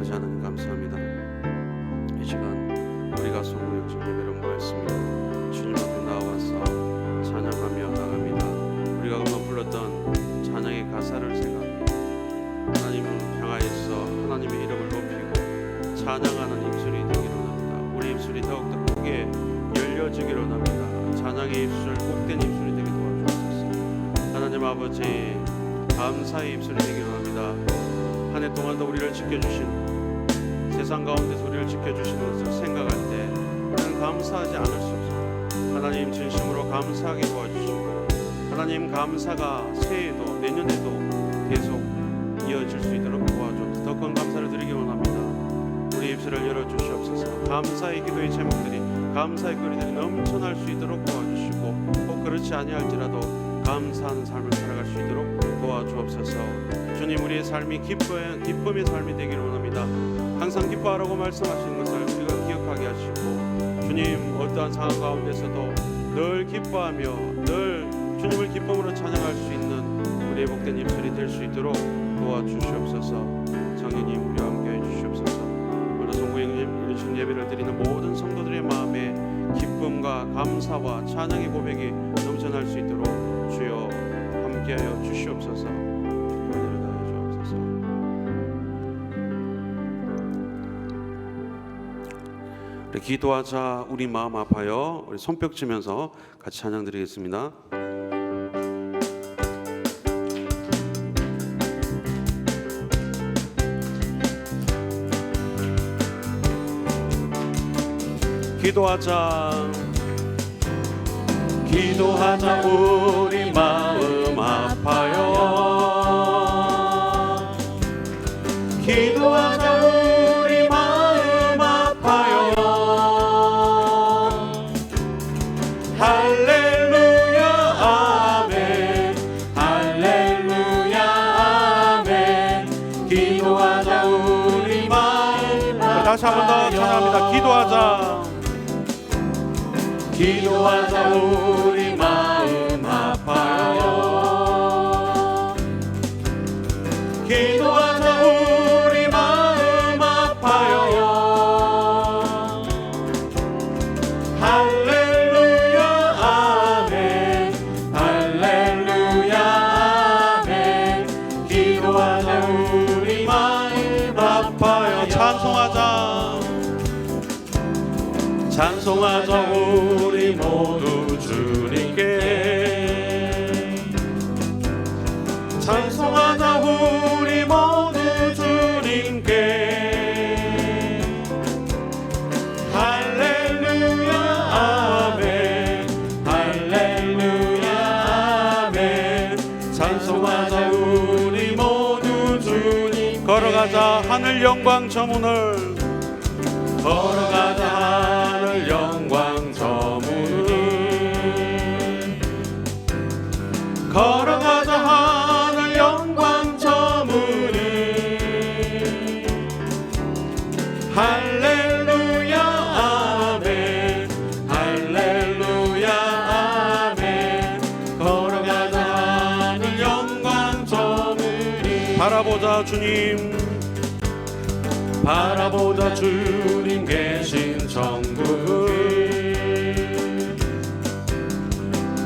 아버지 하나님 감사합니다. 이 시간 우리가 소모역적 예배로 모였습니다. 주님 앞에 나와서 찬양하며 나갑니다. 우리가 그만 불렀던 찬양의 가사를 생각합니다. 하나님을 향하여서 하나님의 이름을 높이고 찬양하는 입술이 되기를 원합니다. 우리 입술이 더욱더 크게 열려지기를 원합니다. 찬양의 입술, 복된 입술이 되게 도와주옵소서. 하나님 아버지 감사의 입술이 되기를 원합니다. 한 해 동안도 우리를 지켜주신, 세상 가운데서 우리를 지켜주시는 것을 생각할 때 우리는 감사하지 않을 수 없습니다. 하나님 진심으로 감사하게 도와주시고, 하나님 감사가 새해에도 내년에도 계속 이어질 수 있도록 도와주옵소서. 더 큰 감사를 드리기 원합니다. 우리 입술을 열어주시옵소서. 감사의 기도의 제목들이, 감사의 거리들이 넘쳐날 수 있도록 도와주시고, 꼭 그렇지 아니할지라도 감사하는 삶을 살아갈 수 있도록 도와주옵소서. 주님, 우리의 삶이 기쁨의 삶이 되기를 원합니다. 항상 기뻐하라고 말씀하시는 것을 우리가 기억하게 하시고, 주님 어떠한 상황 가운데서도 늘 기뻐하며 늘 주님을 기쁨으로 찬양할 수 있는 우리의 복된 입술이 될 수 있도록 도와주시옵소서. 성령님 우리와 함께 해주시옵소서. 오늘 성구행님 이르신 예배를 드리는 모든 성도들의 마음에 기쁨과 감사와 찬양의 고백이 넘쳐날 수 있도록 주여 함께하여 주시옵소서. 은혜를 다해 주옵소서. 우리 기도하자. 우리 마음 아파요. 우리 손뼉 치면서 같이 찬양 드리겠습니다. 기도하자. 기도하자. 우리 마음 아파요. 기도하자. 우리 마음 아파요. 할렐루야 아멘. 할렐루야 아멘. 기도하자. 우리 마음 아파요. 다시 한 번 더 찬양합니다. 기도하자. 기도하자. 우리 마음 아파요. 기도하자. 우리 마음 아파요. 할렐루야 아멘. 할렐루야 아멘. 기도하자. 우리 마음 아파요. 찬송하자. 찬송하자. 우리 모두 주님께. 찬송하자. 우리 모두 주님께. 할렐루야 아멘. 할렐루야 아멘. 찬송하자. 우리 모두 주님께. 걸어가자. 하늘 영광 저 문을. 걸어가자. 하늘 영광 저 문을. 걸어가자. 하늘 영광 저 문을. 할렐루야 아멘. 할렐루야 아멘. 걸어가자. 하늘 영광 저 문을. 바라보자 주님. 바라보자 주님 계신 천국을.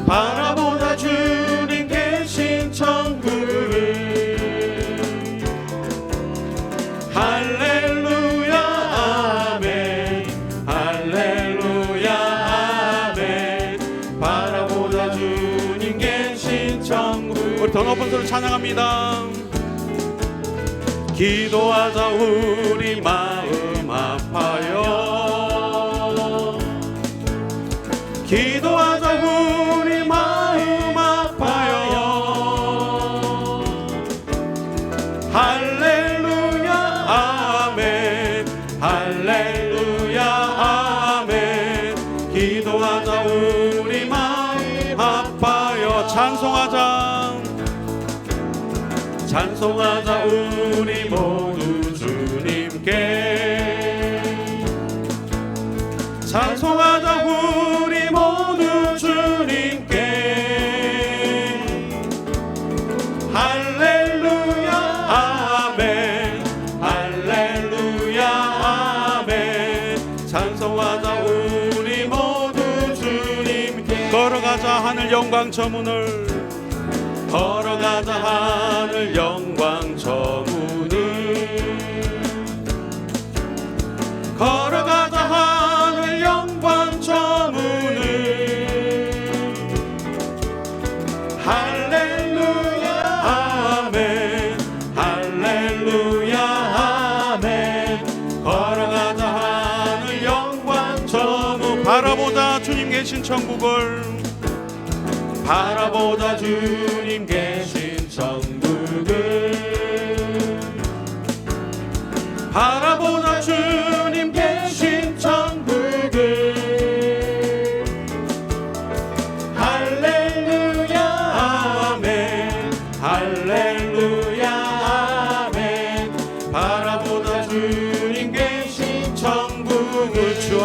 바라보자 주님 계신 천국을. 할렐루야 아멘. 할렐루야 아멘. 바라보자 주님 계신 천국. 우리 더 높은 소리로 찬양합니다. 기도하자. 우리 마음 아파요. 기도하자. 우리 마음 아파요. 할렐루야 아멘. 할렐루야 아멘. 기도하자. 우리 마음 아파요. 찬송하자. 찬송하자. 우리 모두 주님께. 찬송하자. 우리 모두 주님께. 할렐루야 아멘. 할렐루야 하늘 영광 저 문을 걸어가자 하늘 영광 저 문을 걸어가자 하늘 영광 저 문을 할렐루야 아멘 할렐루야 아멘 걸어가자 하늘 영광 저 문 바라보자 주님 계신 천국을 바라보자 주님 계신 천국을 바라보자 주님 계신 천국을 할렐루야 아멘 할렐루야 아멘 바라보자 주님 계신 천국을 주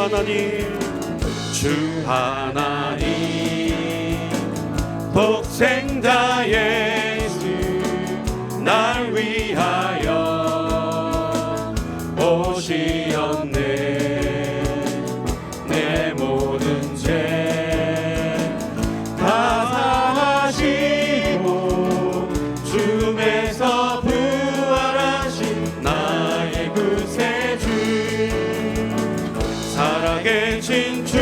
하나님 독생자 예수 날 위하여 오시었네 내 모든 죄 다 사하시고 죽음에서 부활하신 나의 구세주 살아계신 주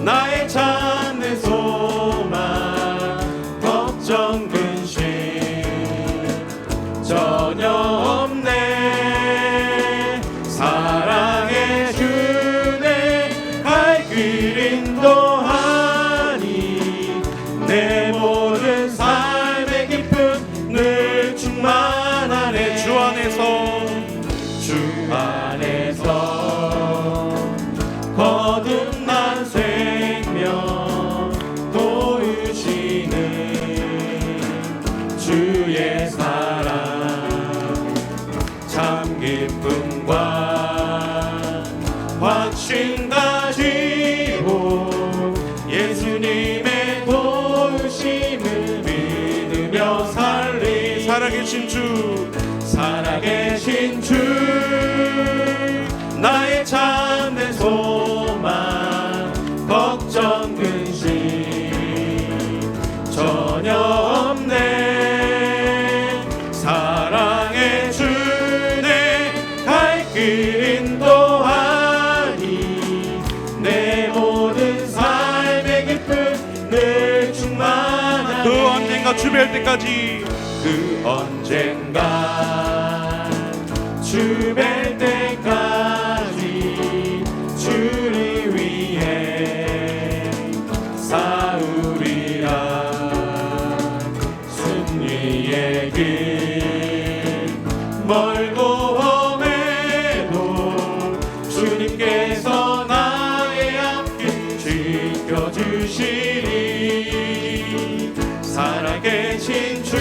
나의 참된 소망 걱정 근심 전혀 없네 사랑의 주내 갈 길 인도하니 내 모든 삶의 기쁨 늘 충만하네 주 안에서 거듭난 생명 도우시는 주의 사랑 참 기쁨과 확신 가지고 예수님의 도우심을 믿으며 살리 살아계신 주 나의 참된 소망 걱정 근심 전혀 없네 사랑의 주내 갈 길 인도하니 내 모든 삶의 기쁨 늘 충만하네 그 언젠가 주 뵐 때까지 그 언젠가 주 뵐 때까지 주를 위해 싸우리라 승리의 길 멀고 험해도 주님께서 나의 앞길 지켜주시리 살아계신 주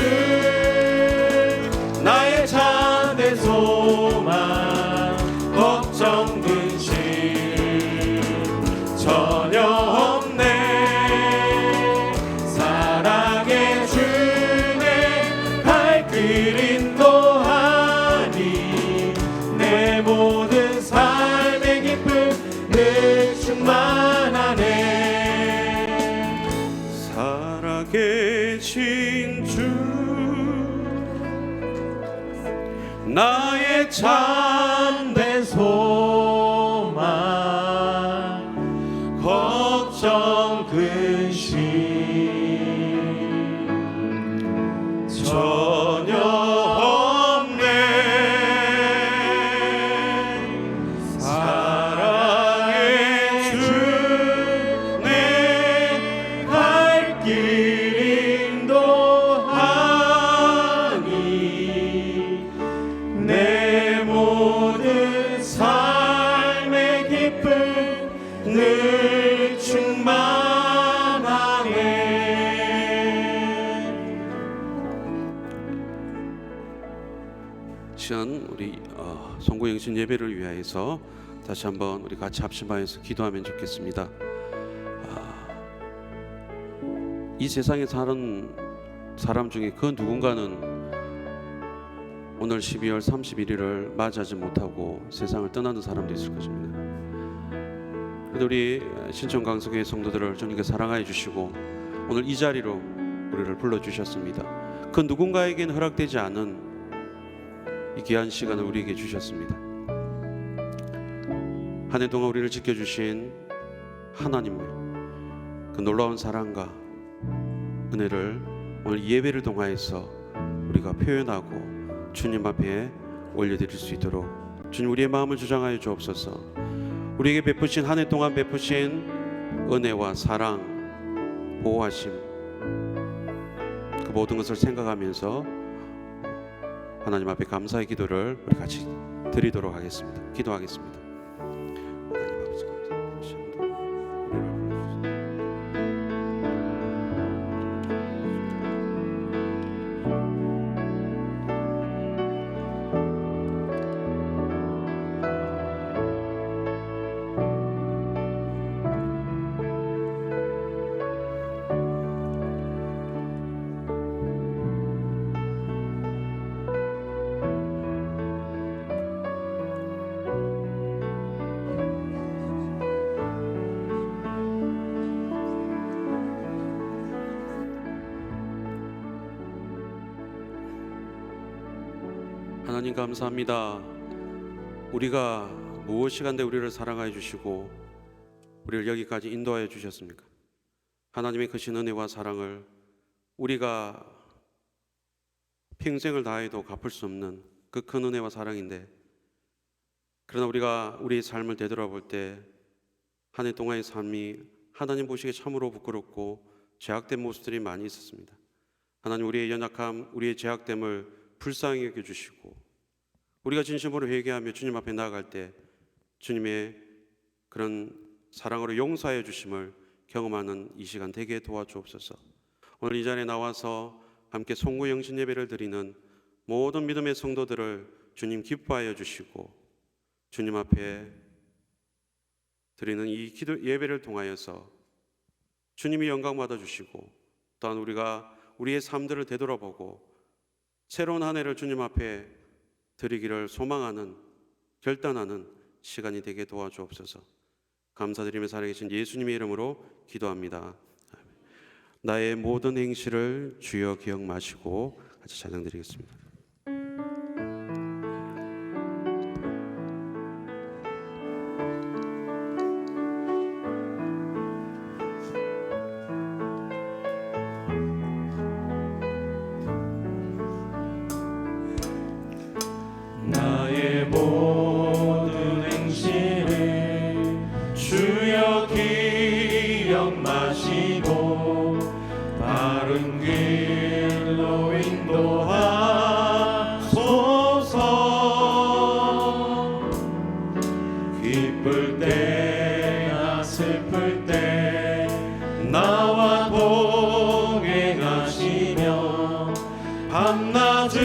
나의 참된 소망 걱정 근심 전혀 없네 사랑의 주내 갈 길 인도하니 내 모든 삶의 기쁨 늘 충만하네 살아계신 주 나의 참된 소망 걱정 근심 전혀 없네 사랑의 주 내 갈 길 인도하니 내 모든 삶의 기쁨 늘 충만하네 시간 우리 송구영신 예배를 위하여서 다시 한번 우리 같이 합심하여서 기도하면 좋겠습니다. 이 세상에 사는 사람 중에 그 누군가는 오늘 12월 31일을 맞이하지 못하고 세상을 떠나는 사람도 있을 것입니다. 우리 신천 강서교회 성도들을 주님께 사랑하여 주시고 오늘 이 자리로 우리를 불러주셨습니다. 그 누군가에게는 허락되지 않은 이 귀한 시간을 우리에게 주셨습니다. 한 해 동안 우리를 지켜주신 하나님의 그 놀라운 사랑과 은혜를 오늘 예배를 통하여서 우리가 표현하고 주님 앞에 올려드릴 수 있도록 주님 우리의 마음을 주장하여 주옵소서. 우리에게 베푸신 한 해 동안 베푸신 은혜와 사랑, 보호하심 그 모든 것을 생각하면서 하나님 앞에 감사의 기도를 우리 같이 드리도록 하겠습니다. 기도하겠습니다. 하나님 아버지 감사합니다. 하나님 감사합니다. 우리가 무엇이 간데 우리를 사랑하여 주시고 우리를 여기까지 인도하여 주셨습니까? 하나님의 크신 은혜와 사랑을 우리가 평생을 다해도 갚을 수 없는 그 큰 은혜와 사랑인데, 그러나 우리가 우리의 삶을 되돌아볼 때 한 해 동안의 삶이 하나님 보시기에 참으로 부끄럽고 죄악된 모습들이 많이 있었습니다. 하나님 우리의 연약함, 우리의 죄악됨을 불쌍히 여겨주시고 우리가 진심으로 회개하며 주님 앞에 나아갈 때 주님의 그런 사랑으로 용서하여 주심을 경험하는 이 시간 되게 도와주옵소서. 오늘 이 자리에 나와서 함께 송구 영신 예배를 드리는 모든 믿음의 성도들을 주님 기뻐하여 주시고 주님 앞에 드리는 이 기도 예배를 통하여서 주님이 영광 받아 주시고 또한 우리가 우리의 삶들을 되돌아보고 새로운 한 해를 주님 앞에 드리기를 소망하는 결단하는 시간이 되게 도와주옵소서. 감사드리며 살아계신 예수님의 이름으로 기도합니다. 나의 모든 행실을 주여 기억 마시고 같이 찬양드리겠습니다. 나의 모든 행실을 주여 기억 마시고 바른 길로 인도하소서. 기쁠 때나 슬플 때 나와 동행하시며 밤낮으로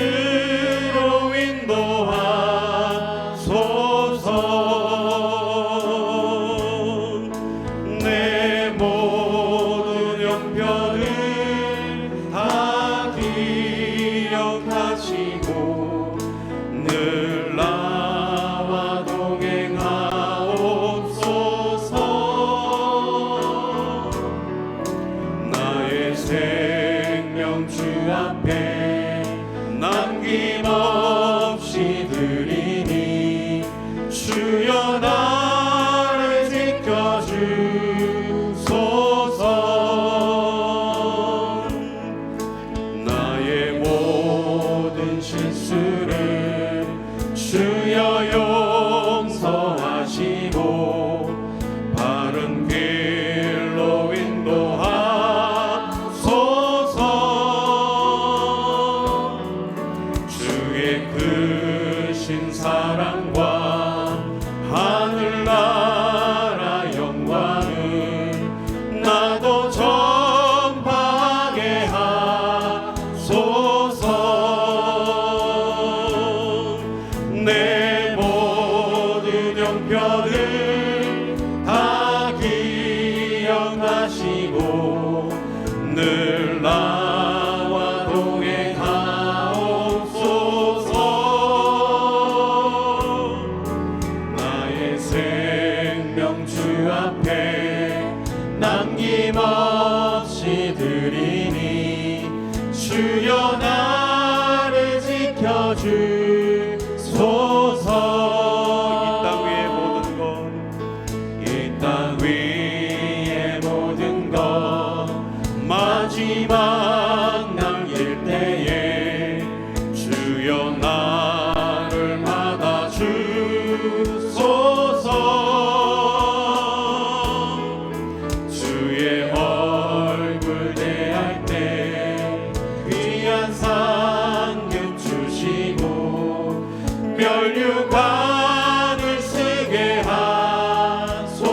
인도하소서. 내 모든 형편을 다 기억하시고 늘 나와 동행하옵소서. 나의 생명 주 앞에 남김없이 드리니 주여 나를 지켜주소서. 나의 모든 실수를 주여 용서하시고 바른 길로 인도하소서. 주의 크신 사랑과 하늘나라 영광을 나도 전파하게 하소서. 내 모든 형편을 다 기억하시고 늘 나와 동행하옵소서. 나의 생명 주 앞에 면류관을 쓰게 하소서.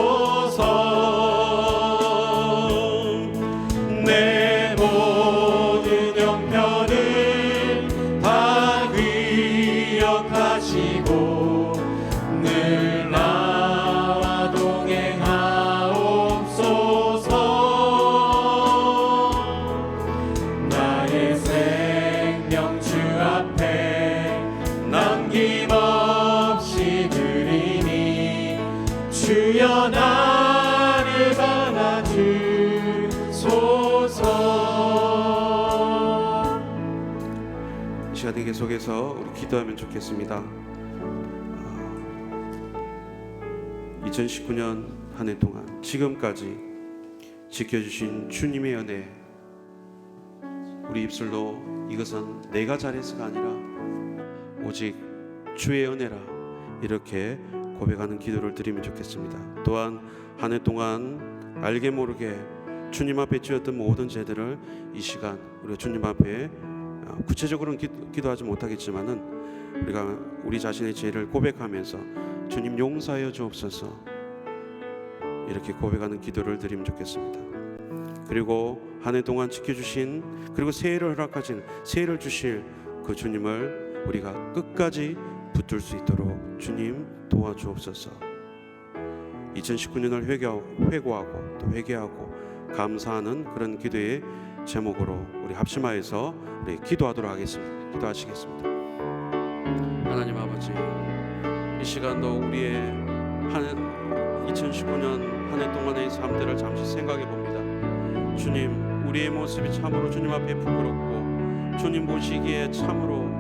내 모든 형편을 다 기억하시고 늘 나와 동행하옵소서. 나의 생명 주 앞에 남김없이 드리니 주여 나를 받아주소서. 이 시간에 계속해서 우리 기도하면 좋겠습니다. 2019년 한 해 동안 지금까지 지켜주신 주님의 은혜, 우리 입술로 이것은 내가 잘해서가 아니라 오직 주의 은혜라 이렇게 고백하는 기도를 드리면 좋겠습니다. 또한 한 해 동안 알게 모르게 주님 앞에 지었던 모든 죄들을 이 시간 우리가 주님 앞에 구체적으로는 기도하지 못하겠지만은 우리가 우리 자신의 죄를 고백하면서 주님 용서하여 주옵소서 이렇게 고백하는 기도를 드리면 좋겠습니다. 그리고 한 해 동안 지켜주신, 그리고 새해를 허락하신, 새해를 주실 그 주님을 우리가 끝까지 붙들 수 있도록 주님 도와주옵소서. 2019년을 회고하고 또 회개하고 감사하는 그런 기도의 제목으로 우리 합심하여서 우리 기도하도록 하겠습니다. 기도하시겠습니다. 하나님 아버지, 이 시간도 우리의 2019년 한 해 동안의 삶들을 잠시 생각해 봅니다. 주님, 우리의 모습이 참으로 주님 앞에 부끄럽고 주님 보시기에 참으로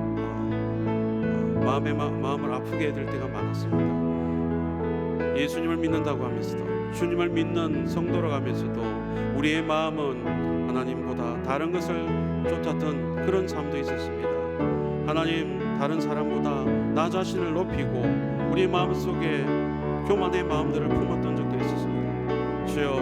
마음을 아프게 해드릴 때가 많았습니다. 예수님을 믿는다고 하면서도, 주님을 믿는 성도라고 하면서도 우리의 마음은 하나님보다 다른 것을 쫓았던 그런 삶도 있었습니다. 하나님, 다른 사람보다 나 자신을 높이고 우리의 마음속에 교만의 마음들을 품었던 적도 있었습니다. 주여,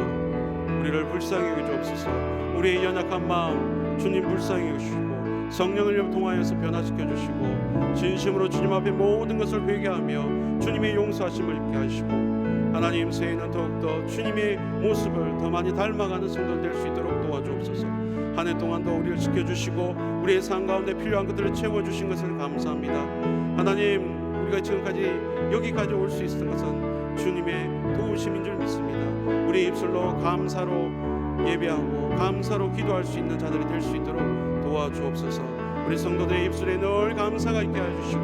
우리를 불쌍히 여기주옵소서. 우리의 연약한 마음 주님 불쌍히 여기시고 성령을 통하여서 변화시켜 주시고 진심으로 주님 앞에 모든 것을 회개하며 주님의 용서하심을 입게 하시고, 하나님, 새해는 더욱더 주님의 모습을 더 많이 닮아가는 성도들 될 수 있도록 도와주옵소서. 한 해 동안도 우리를 지켜주시고 우리의 삶 가운데 필요한 것들을 채워주신 것을 감사합니다. 하나님, 우리가 지금까지 여기까지 올 수 있었던 것은 주님의 도우심인 줄 믿습니다. 우리 입술로 감사로 예배하고 감사로 기도할 수 있는 자들이 될 수 있도록 도와주옵소서. 우리 성도들의 입술에 늘 감사가 있게 해주시고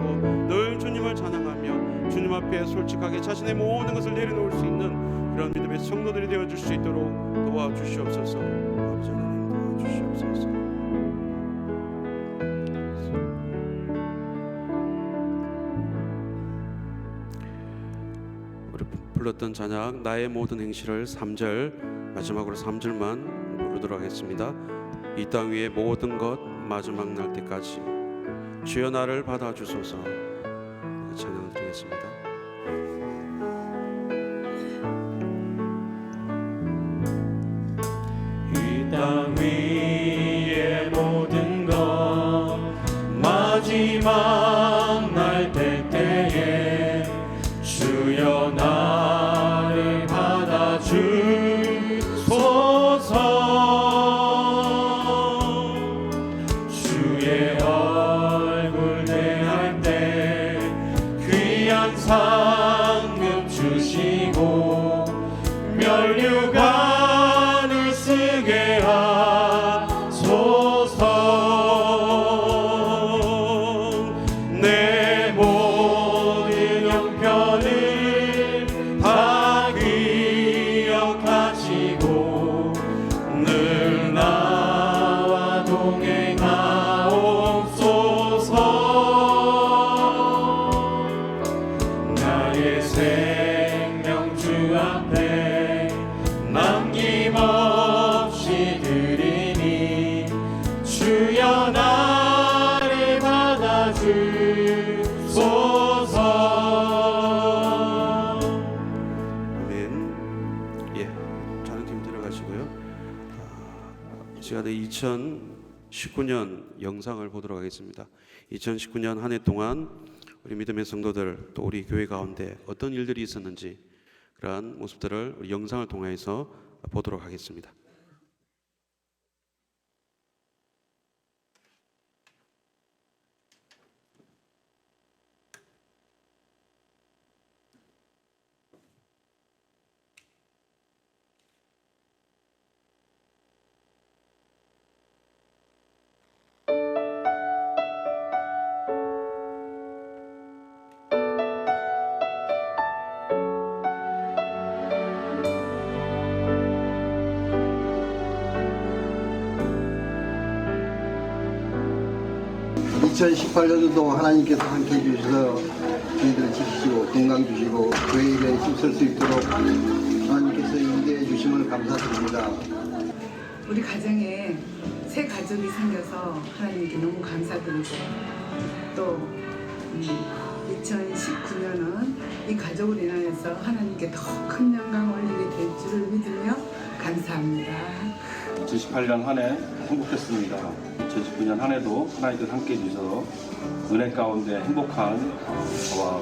늘 주님을 찬양하며 주님 앞에 솔직하게 자신의 모든 것을 내려놓을 수 있는 그런 믿음의 성도들이 되어줄 수 있도록 도와주시옵소서. 아버지 하나님, 도와주시옵소서. 우리 불렀던 찬양 나의 모든 행실을 3절, 마지막으로 3절만 부르도록 하겠습니다. 이 땅 위의 모든 것 마지막 날 때까지 주여 나를 받아주소서. 찬양을 드리겠습니다. 이 땅 위의 모든 것 마지막 날 때에 주여 나를 받아주소서. 주의 얼굴 대할 때 귀한 상급 주시고 면류관을 쓰게 하소서. 내 모든 형편을 다 기억하시고 늘 나와 동행하옵소서. 나의 생명 주 앞에 남김없이 드리니 주여 나를 받아주소서. 아멘. 예, 찬양팀 들어가시고요. 이 시간에 2019년 영상을 보도록 하겠습니다. 2019년 한 해 동안 우리 믿음의 성도들 또 우리 교회 가운데 어떤 일들이 있었는지 그러한 모습들을 우리 영상을 통해서 보도록 하겠습니다. 이 2018년도도 하나님께서 함께 해주셔서 저희들을 지키시고 건강 주시고 교회에 힘쓸 수 있도록 하나님께서 인도해 주심을 감사드립니다. 우리 가정에 새 가족이 생겨서 하나님께 너무 감사드리고 또 2019년은 이 가족으로 인하여서 하나님께 더 큰 영광 올리게 될 줄을 믿으며 감사합니다. 2018년 한 해 행복했습니다. 2019년 한 해도 하나님께서 함께 해주셔서 은혜 가운데 행복한 저와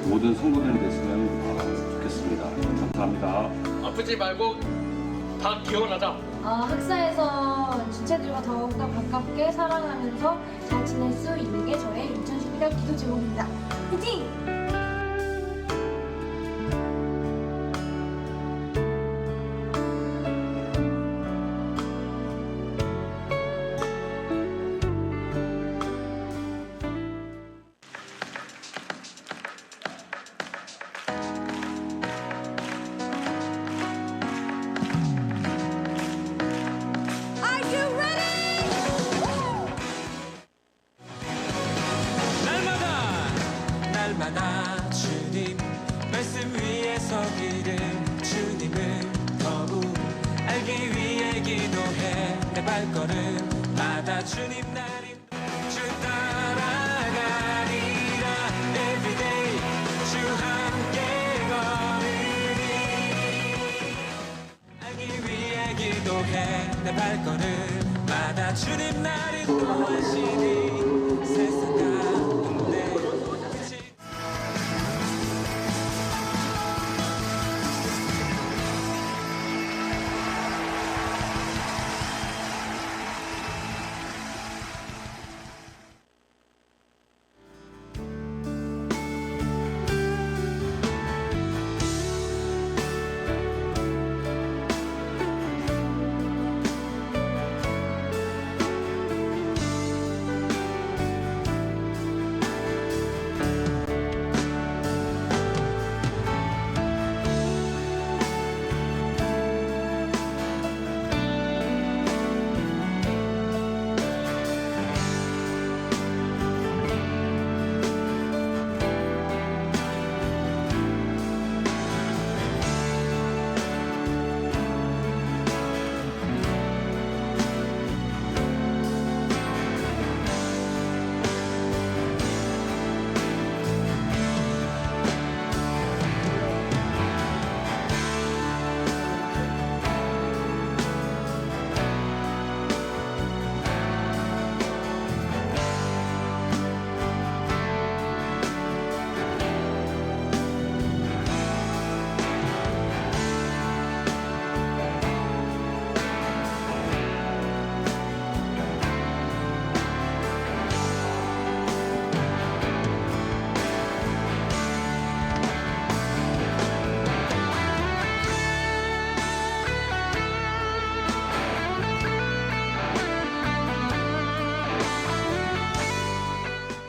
모든 성도들이 됐으면 좋겠습니다. 감사합니다. 아프지 말고 다 기원하자. 학사에서 주체들과 더욱더 가깝게 살아가면서 잘 지낼 수 있는 게 저의 2011년 기도 제목입니다. 화이팅! 날마다 주님 말씀 위에 서기를 주님을 더욱 알기 위해 기도해 내 발걸음마다 주님 날 주 따라가리라 everyday 주 함께 걸으리 알기 위해 기도해 내 발걸음마다 주님 날 인도하시니 세상 가운데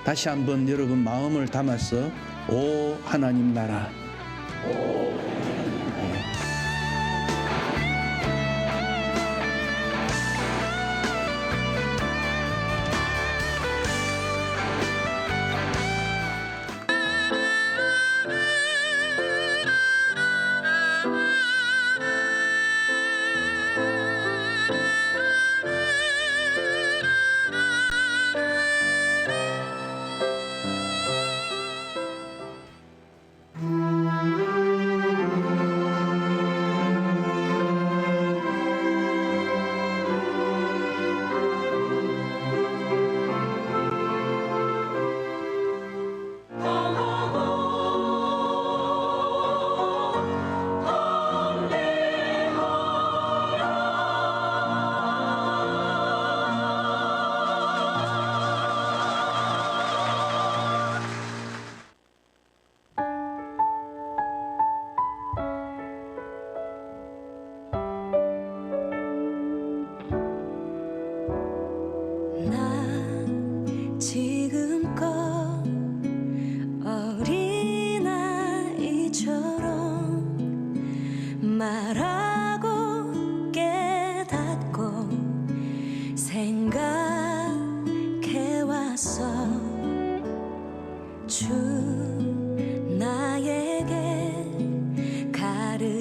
다시 한번 여러분 마음을 담아서 오 하나님 나라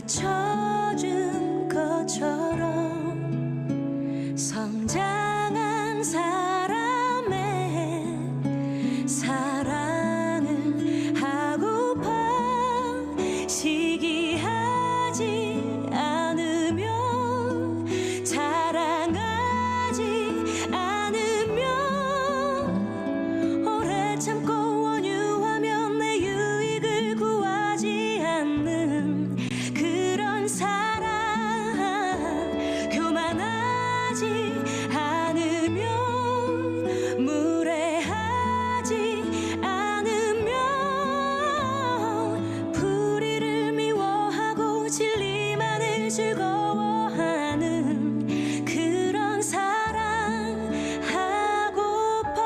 감춰준 것처럼 성장한 사람의 사랑을 하고파 시기하지 않으면 자랑하지 않으면 오래 참고 원유하면 내 유익을 구하지 않는 그런 사랑 교만하지 않으면 무례하지 않으면 불의를 미워하고 진리만을 즐거워하는 그런 사랑 하고파.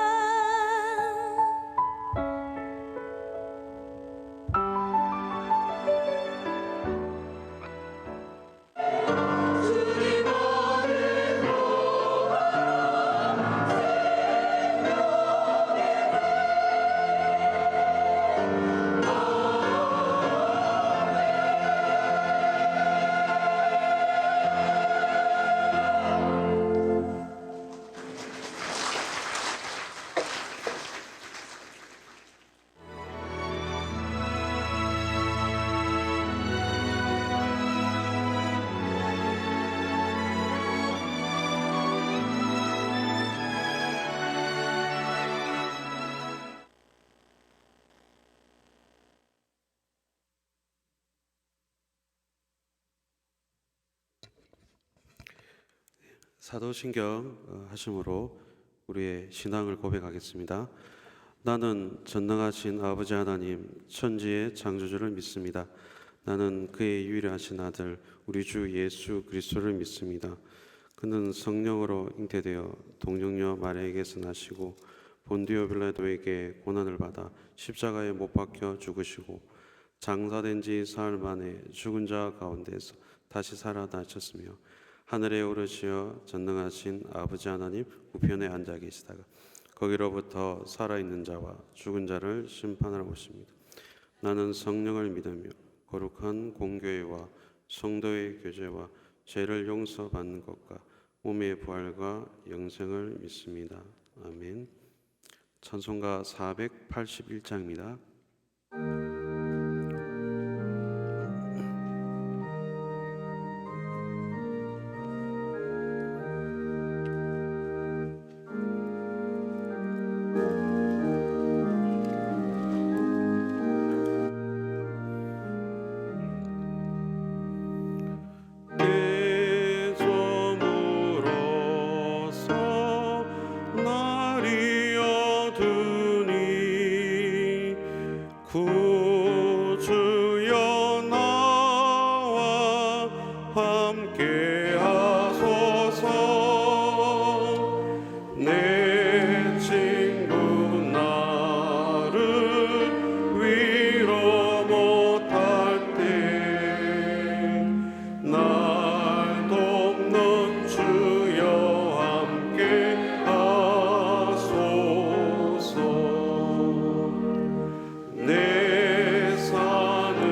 사도신경 하심으로 우리의 신앙을 고백하겠습니다. 나는 전능하신 아버지 하나님 천지의 창조주를 믿습니다. 나는 그의 유일하신 아들 우리 주 예수 그리스도를 믿습니다. 그는 성령으로 잉태되어 동정녀 마리아에게서 나시고 본디오 빌라도에게 고난을 받아 십자가에 못 박혀 죽으시고 장사된 지 사흘 만에 죽은 자 가운데서 다시 살아나셨으며 하늘에 오르시어 전능하신 아버지 하나님 우편에 앉아 계시다가 거기로부터 살아있는 자와 죽은 자를 심판하러 오십니다. 나는 성령을 믿으며 거룩한 공교회와 성도의 교제와 죄를 용서받는 것과 몸의 부활과 영생을 믿습니다. 아멘. 찬송가 481장입니다. 내 삶을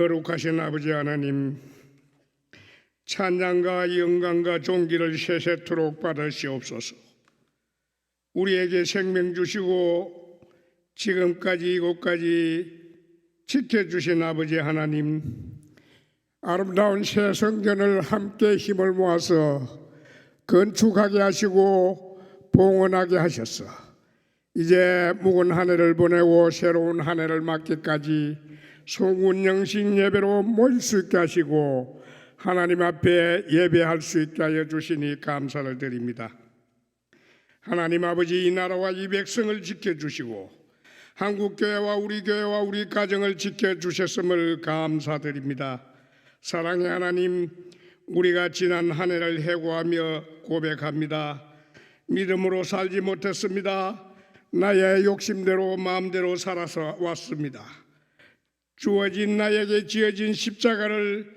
거룩하신 아버지 하나님, 찬양과 영광과 존귀를 세세토록 받으시옵소서. 우리에게 생명 주시고 지금까지 이곳까지 지켜주신 아버지 하나님, 아름다운 새 성전을 함께 힘을 모아서 건축하게 하시고 봉헌하게 하셨어. 이제 묵은 한 해를 보내고 새로운 한 해를 맞기까지 송운영신 예배로 모일 수 있게 하시고 하나님 앞에 예배할 수 있게 하여 주시니 감사를 드립니다. 하나님 아버지, 이 나라와 이 백성을 지켜주시고 한국교회와 우리 가정을 지켜주셨음을 감사드립니다. 사랑의 하나님, 우리가 지난 한 해를 회고하며 고백합니다. 믿음으로 살지 못했습니다. 나의 욕심대로 마음대로 살아서 왔습니다. 주어진 나에게 지어진 십자가를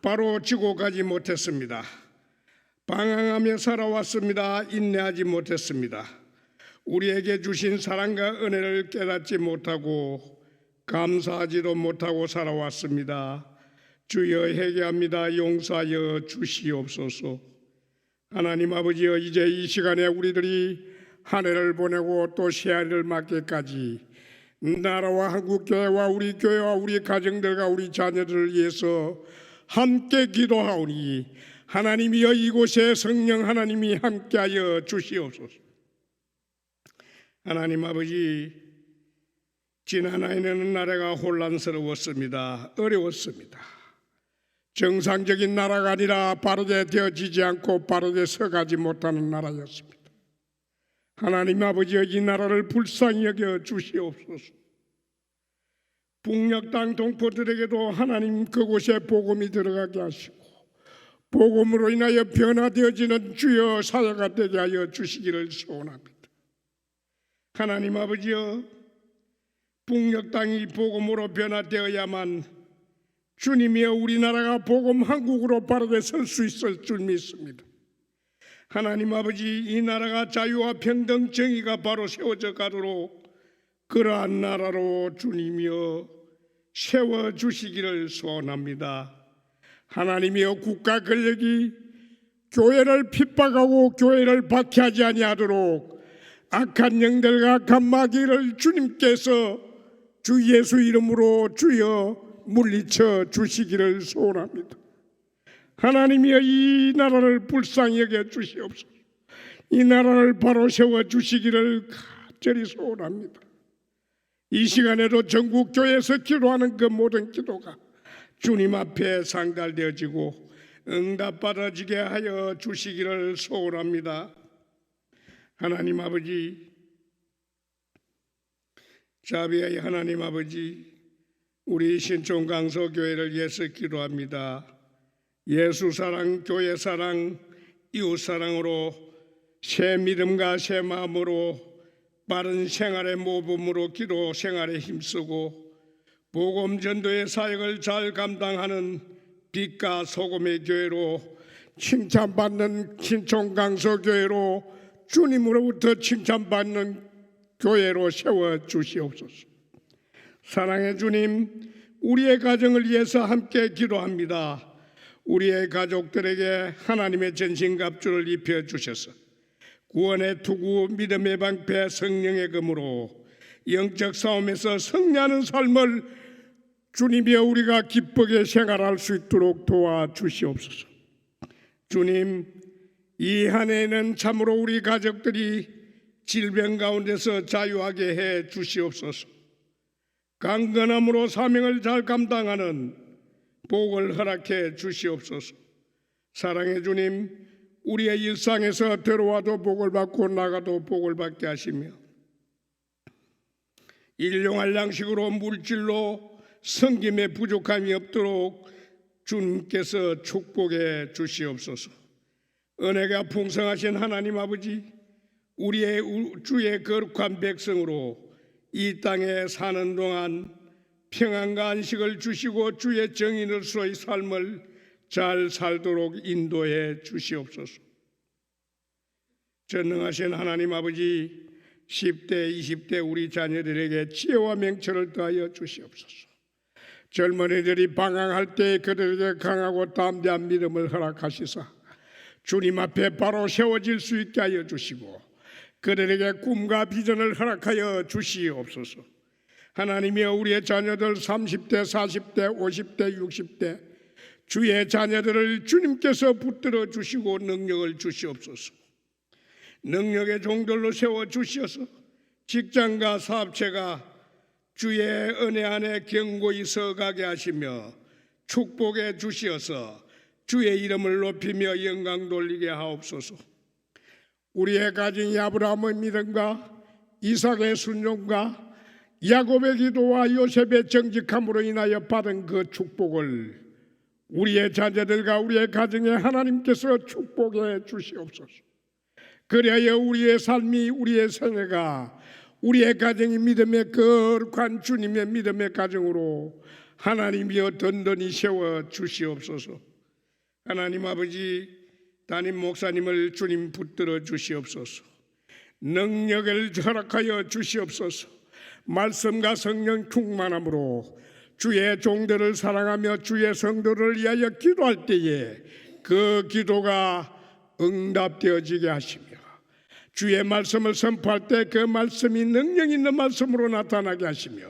바로 지고 가지 못했습니다. 방황하며 살아왔습니다. 인내하지 못했습니다. 우리에게 주신 사랑과 은혜를 깨닫지 못하고 감사하지도 못하고 살아왔습니다. 주여, 회개합니다. 용서하여 주시옵소서. 하나님 아버지여, 이제 이 시간에 우리들이 한 해를 보내고 또 새 해를 맞기까지 나라와 한국교회와 우리 교회와 우리 가정들과 우리 자녀들을 위해서 함께 기도하오니 하나님이여, 이곳에 성령 하나님이 함께하여 주시옵소서. 하나님 아버지, 지난 한 해는 나라가 혼란스러웠습니다. 어려웠습니다. 정상적인 나라가 아니라 바르게 되어지지 않고 바르게 서가지 못하는 나라였습니다. 하나님 아버지여, 이 나라를 불쌍히 여겨 주시옵소서. 북녘 땅 동포들에게도 하나님 그곳에 복음이 들어가게 하시고 복음으로 인하여 변화되어지는 주여 사회가 되게 하여 주시기를 소원합니다. 하나님 아버지여, 북녘 땅이 복음으로 변화되어야만 주님이여 우리나라가 복음 한국으로 바르게 설 수 있을 줄 믿습니다. 하나님 아버지, 이 나라가 자유와 평등 정의가 바로 세워져 가도록 그러한 나라로 주님이여 세워주시기를 소원합니다. 하나님이여, 국가 권력이 교회를 핍박하고 교회를 박해하지 아니하도록 악한 영들과 악한 마귀를 주님께서 주 예수 이름으로 주여 물리쳐 주시기를 소원합니다. 하나님이여, 이 나라를 불쌍히 여겨 주시옵소서. 이 나라를 바로 세워 주시기를 간절히 소원합니다. 이 시간에도 전국 교회에서 기도하는 그 모든 기도가 주님 앞에 상달되어지고 응답받아지게 하여 주시기를 소원합니다. 하나님 아버지, 자비의 하나님 아버지, 우리 신촌강서교회를 위해서 기도합니다. 예수 사랑, 교회 사랑, 이웃 사랑으로 새 믿음과 새 마음으로 바른 생활의 모범으로 기도 생활에 힘쓰고 복음 전도의 사역을 잘 감당하는 빛과 소금의 교회로 칭찬받는 신촌강서교회로 주님으로부터 칭찬받는 교회로 세워 주시옵소서. 사랑의 주님, 우리의 가정을 위해서 함께 기도합니다. 우리의 가족들에게 하나님의 전신갑주를 입혀 주셔서 구원의 투구, 믿음의 방패, 성령의 검으로 영적 싸움에서 승리하는 삶을 주님이여 우리가 기쁘게 생활할 수 있도록 도와주시옵소서. 주님, 이 한 해에는 참으로 우리 가족들이 질병 가운데서 자유하게 해 주시옵소서. 강건함으로 사명을 잘 감당하는 복을 허락해 주시옵소서. 사랑의 주님, 우리의 일상에서 들어와도 복을 받고 나가도 복을 받게 하시며 일용할 양식으로 물질로 섬김에 부족함이 없도록 주님께서 축복해 주시옵소서. 은혜가 풍성하신 하나님 아버지, 우리의 주의 거룩한 백성으로 이 땅에 사는 동안 평안과 안식을 주시고 주의 정인으로서의 삶을 잘 살도록 인도해 주시옵소서. 전능하신 하나님 아버지, 10대, 20대 우리 자녀들에게 지혜와 명철을 더하여 주시옵소서. 젊은이들이 방황할 때 그들에게 강하고 담대한 믿음을 허락하시사 주님 앞에 바로 세워질 수 있게 하여 주시고 그들에게 꿈과 비전을 허락하여 주시옵소서. 하나님이여, 우리의 자녀들 30대, 40대, 50대, 60대 주의 자녀들을 주님께서 붙들어 주시고 능력을 주시옵소서. 능력의 종들로 세워 주시어서 직장과 사업체가 주의 은혜 안에 견고히 서가게 하시며 축복해 주시어서 주의 이름을 높이며 영광 돌리게 하옵소서. 우리의 가정이 아브라함의 믿음과 이삭의 순종과 야곱의 기도와 요셉의 정직함으로 인하여 받은 그 축복을 우리의 자녀들과 우리의 가정에 하나님께서 축복해 주시옵소서. 그리하여 우리의 삶이, 우리의 생애가, 우리의 가정이 믿음의 거룩한 주님의 믿음의 가정으로 하나님이여 든든히 세워 주시옵소서. 하나님 아버지, 담임 목사님을 주님 붙들어 주시옵소서. 능력을 허락하여 주시옵소서. 말씀과 성령 충만함으로 주의 종들을 사랑하며 주의 성도를 위하여 기도할 때에 그 기도가 응답되어지게 하시며 주의 말씀을 선포할 때 그 말씀이 능력 있는 말씀으로 나타나게 하시며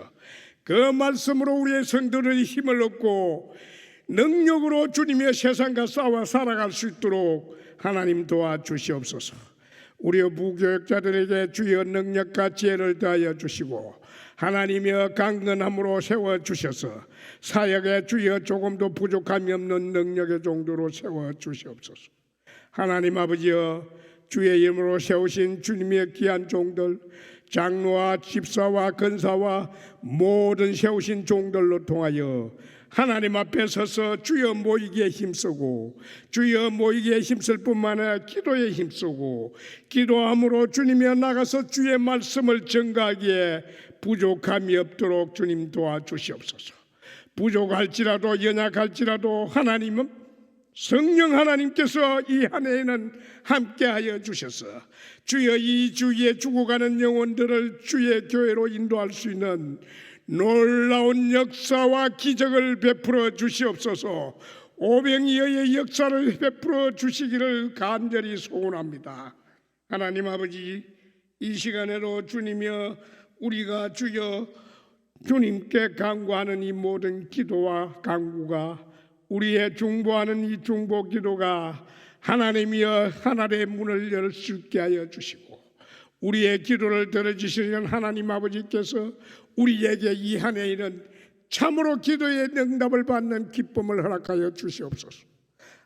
그 말씀으로 우리의 성도들이 힘을 얻고 능력으로 주님의 세상과 싸워 살아갈 수 있도록 하나님 도와주시옵소서. 우리의 무교역자들에게 주의 능력과 지혜를 더하여 주시고 하나님의 강건함으로 세워주셔서 사역에 주여 조금도 부족함이 없는 능력의 정도로 세워주시옵소서. 하나님 아버지여, 주의 이름으로 세우신 주님의 귀한 종들, 장로와 집사와 근사와 모든 세우신 종들로 통하여 하나님 앞에 서서 주여 모이기에 힘쓰고 주여 모이기에 힘쓸 뿐만 아니라 기도에 힘쓰고 기도함으로 주님이 나가서 주의 말씀을 전가하기에 부족함이 없도록 주님 도와주시옵소서. 부족할지라도 연약할지라도 하나님은 성령 하나님께서 이 한 해에는 함께하여 주셔서 주여 이 주위에 죽어가는 영혼들을 주의 교회로 인도할 수 있는 놀라운 역사와 기적을 베풀어 주시옵소서. 오병이어의 역사를 베풀어 주시기를 간절히 소원합니다. 하나님 아버지, 이 시간에도 주님이여 우리가 주여 주님께 간구하는 이 모든 기도와 간구가 우리의 중보하는 이 중보 기도가 하나님이여 하늘의 문을 열 수 있게 하여 주시고 우리의 기도를 들어주시는 하나님 아버지께서 우리에게 이 한 해에는 참으로 기도의 응답을 받는 기쁨을 허락하여 주시옵소서.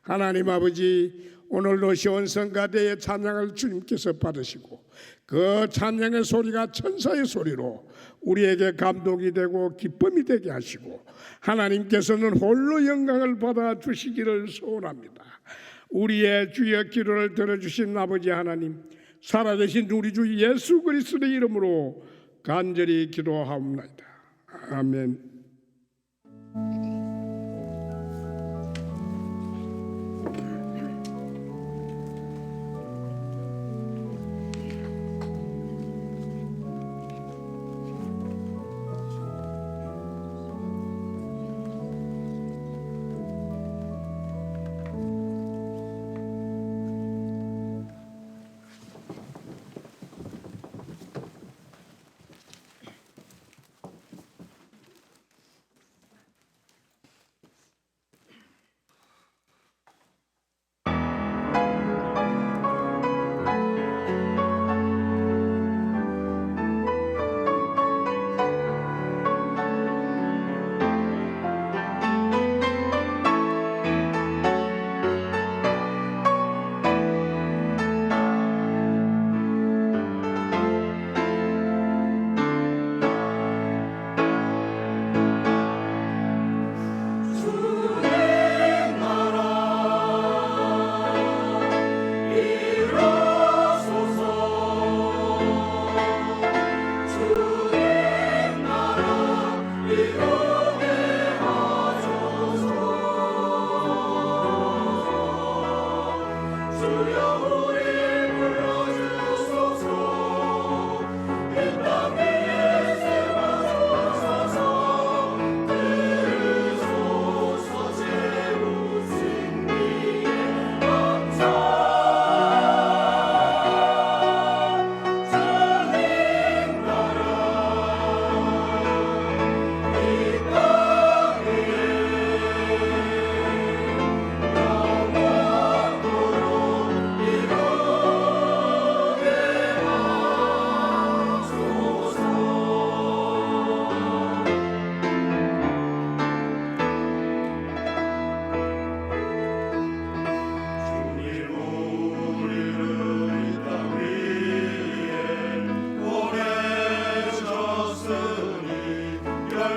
하나님 아버지, 오늘도 시온성가대의 찬양을 주님께서 받으시고 그 찬양의 소리가 천사의 소리로 우리에게 감동이 되고 기쁨이 되게 하시고 하나님께서는 홀로 영광을 받아 주시기를 소원합니다. 우리의 주의 기도를 들어주신 아버지 하나님, 살아계신 우리 주 예수 그리스도의 이름으로 간절히 기도하옵나이다. 아멘.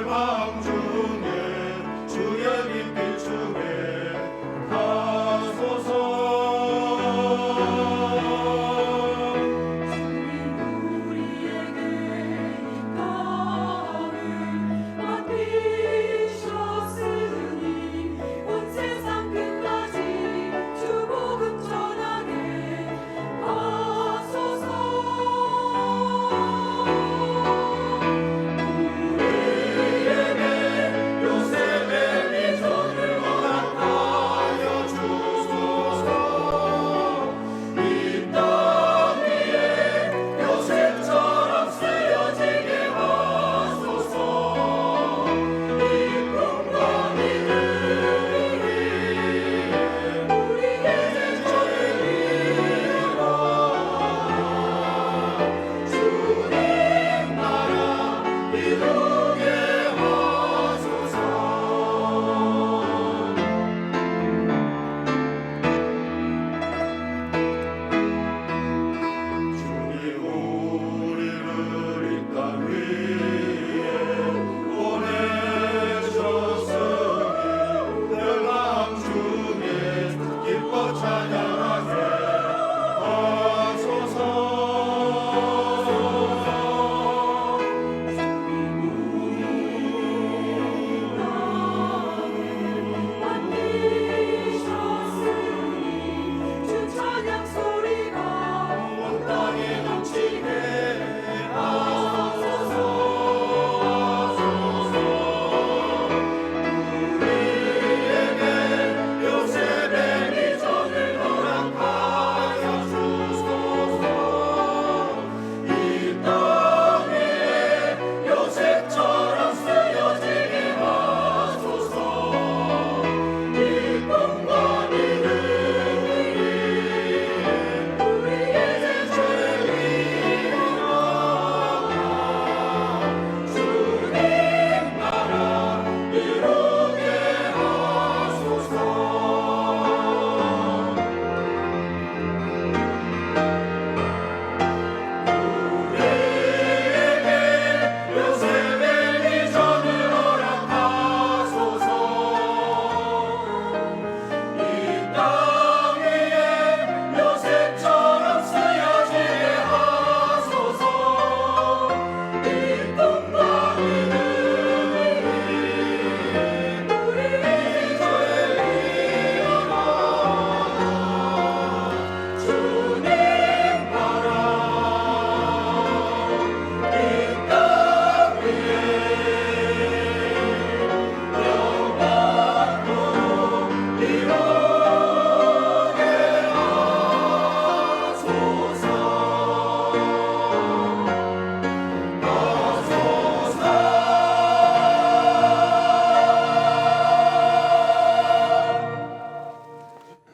열방 중에 주의 빛 중에 하소서.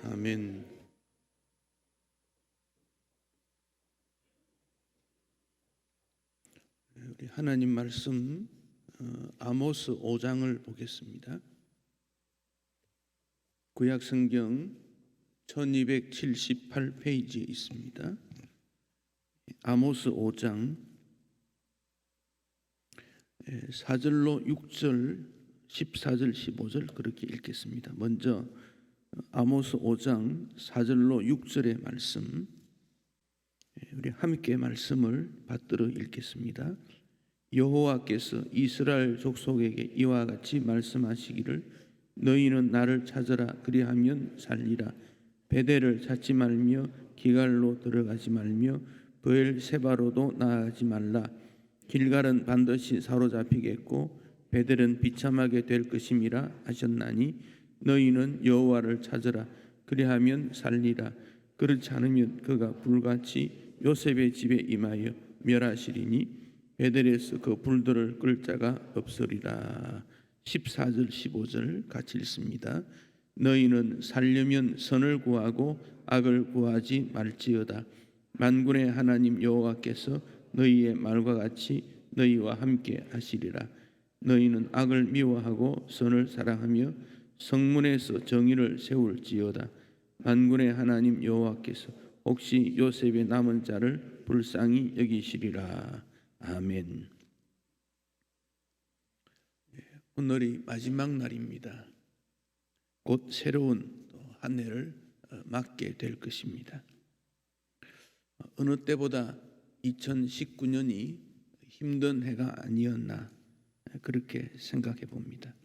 아멘. 우리 하나님 말씀 아모스 5장을 보겠습니다. 구약 성경 1278페이지에 있습니다. 아모스 5장 4절로 6절, 14절, 15절 그렇게 읽겠습니다. 먼저 아모스 5장 4절로 6절의 말씀, 우리 함께 말씀을 받들어 읽겠습니다. 여호와께서 이스라엘 족속에게 이와 같이 말씀하시기를 너희는 나를 찾으라 그리하면 살리라. 베델을 찾지 말며 기갈로 들어가지 말며 브엘세바로도 나아가지 말라. 길갈은 반드시 사로잡히겠고 베델은 비참하게 될 것임이라 하셨나니 너희는 여호와를 찾으라 그리하면 살리라. 그렇지 않으면 그가 불같이 요셉의 집에 임하여 멸하시리니 베델에서 그 불들을 끌 자가 없으리라. 14절 15절 같이 읽습니다. 너희는 살려면 선을 구하고 악을 구하지 말지어다. 만군의 하나님 여호와께서 너희의 말과 같이 너희와 함께 하시리라. 너희는 악을 미워하고 선을 사랑하며 성문에서 정의를 세울지어다. 만군의 하나님 여호와께서 혹시 요셉의 남은 자를 불쌍히 여기시리라. 아멘. 오늘이 마지막 날입니다. 곧 새로운 한 해를 맞게 될 것입니다. 어느 때보다 2019년이 힘든 해가 아니었나 그렇게 생각해 봅니다.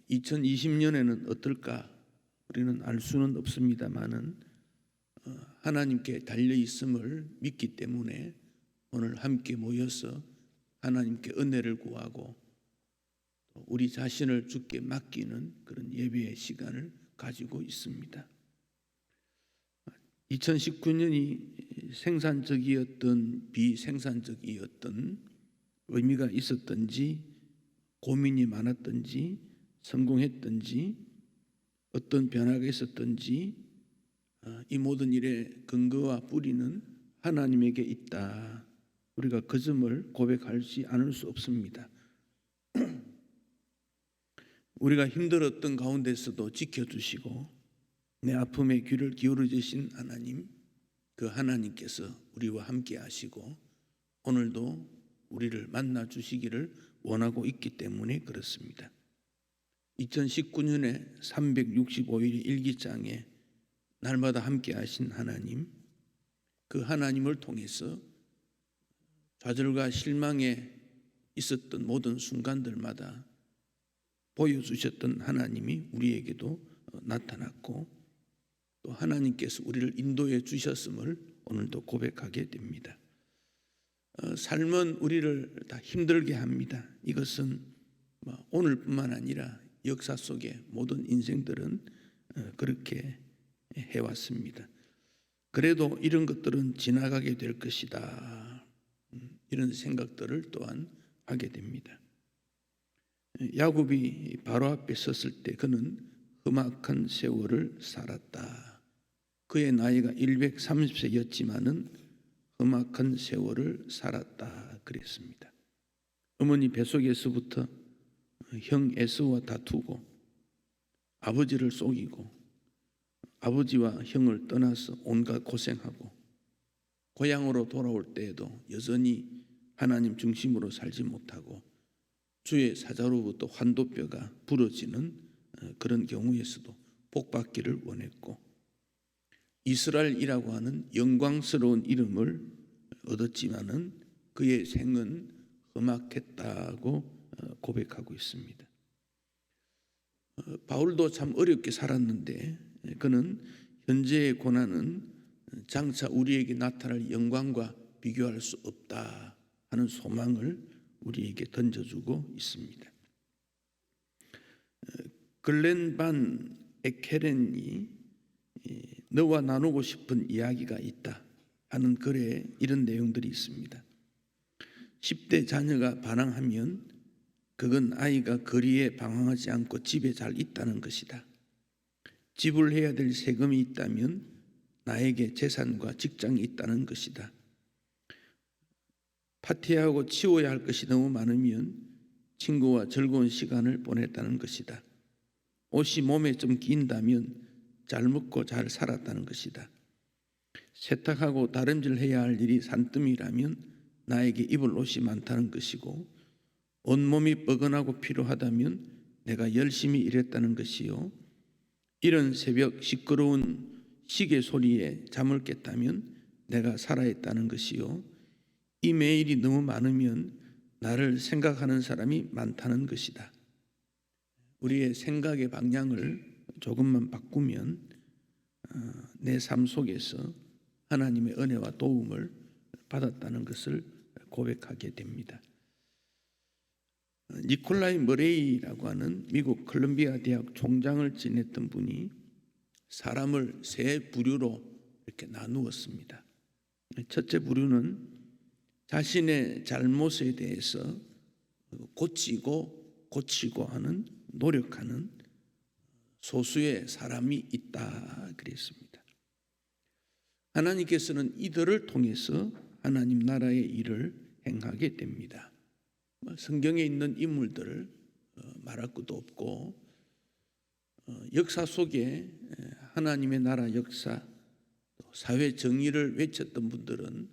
2020년에는 어떨까 우리는 알 수는 없습니다만은 하나님께 달려 있음을 믿기 때문에 오늘 함께 모여서 하나님께 은혜를 구하고 우리 자신을 주께 맡기는 그런 예배의 시간을 가지고 있습니다. 2019년이 생산적이었던 비생산적이었던 의미가 있었던지 고민이 많았던지 성공했던지 어떤 변화가 있었던지 이 모든 일의 근거와 뿌리는 하나님에게 있다. 우리가 그 점을 고백하지 않을 수 없습니다. 우리가 힘들었던 가운데서도 지켜주시고 내 아픔에 귀를 기울여 주신 하나님, 그 하나님께서 우리와 함께 하시고 오늘도 우리를 만나 주시기를 원하고 있기 때문에 그렇습니다. 2019년에 365일의 일기장에 날마다 함께 하신 하나님, 그 하나님을 통해서 좌절과 실망에 있었던 모든 순간들마다 보여주셨던 하나님이 우리에게도 나타났고 또 하나님께서 우리를 인도해 주셨음을 오늘도 고백하게 됩니다. 삶은 우리를 다 힘들게 합니다. 이것은 오늘뿐만 아니라 역사 속의 모든 인생들은 그렇게 해왔습니다. 그래도 이런 것들은 지나가게 될 것이다. 이런 생각들을 또한 하게 됩니다. 야곱이 바로 앞에 섰을 때 그는 험악한 세월을 살았다. 그의 나이가 130세였지만은 험악한 세월을 살았다 그랬습니다. 어머니 뱃속에서부터 형 에서와 다투고 아버지를 속이고 아버지와 형을 떠나서 온갖 고생하고 고향으로 돌아올 때에도 여전히 하나님 중심으로 살지 못하고 주의 사자로부터 환도뼈가 부러지는 그런 경우에서도 복받기를 원했고 이스라엘이라고 하는 영광스러운 이름을 얻었지만은 그의 생은 험악했다고 고백하고 있습니다. 바울도 참 어렵게 살았는데 그는 현재의 고난은 장차 우리에게 나타날 영광과 비교할 수 없다 하는 소망을 우리에게 던져주고 있습니다. 글렌 반 에케렌이 너와 나누고 싶은 이야기가 있다 하는 글에 이런 내용들이 있습니다. 10대 자녀가 반항하면 그건 아이가 거리에 방황하지 않고 집에 잘 있다는 것이다. 지불해야 될 세금이 있다면 나에게 재산과 직장이 있다는 것이다. 파티하고 치워야 할 것이 너무 많으면 친구와 즐거운 시간을 보냈다는 것이다. 옷이 몸에 좀 긴다면 잘 먹고 잘 살았다는 것이다. 세탁하고 다림질해야 할 일이 산더미라면 나에게 입을 옷이 많다는 것이고 온몸이 뻐근하고 피로하다면 내가 열심히 일했다는 것이요. 이런 새벽 시끄러운 시계 소리에 잠을 깼다면 내가 살아있다는 것이요. 이 매일이 너무 많으면 나를 생각하는 사람이 많다는 것이다. 우리의 생각의 방향을 조금만 바꾸면 내 삶 속에서 하나님의 은혜와 도움을 받았다는 것을 고백하게 됩니다. 니콜라이 머레이라고 하는 미국 컬럼비아 대학 총장을 지냈던 분이 사람을 세 부류로 이렇게 나누었습니다. 첫째 부류는 자신의 잘못에 대해서 고치고 하는 노력하는 소수의 사람이 있다 그랬습니다. 하나님께서는 이들을 통해서 하나님 나라의 일을 행하게 됩니다. 성경에 있는 인물들을 말할 것도 없고 역사 속에 하나님의 나라 역사, 사회 정의를 외쳤던 분들은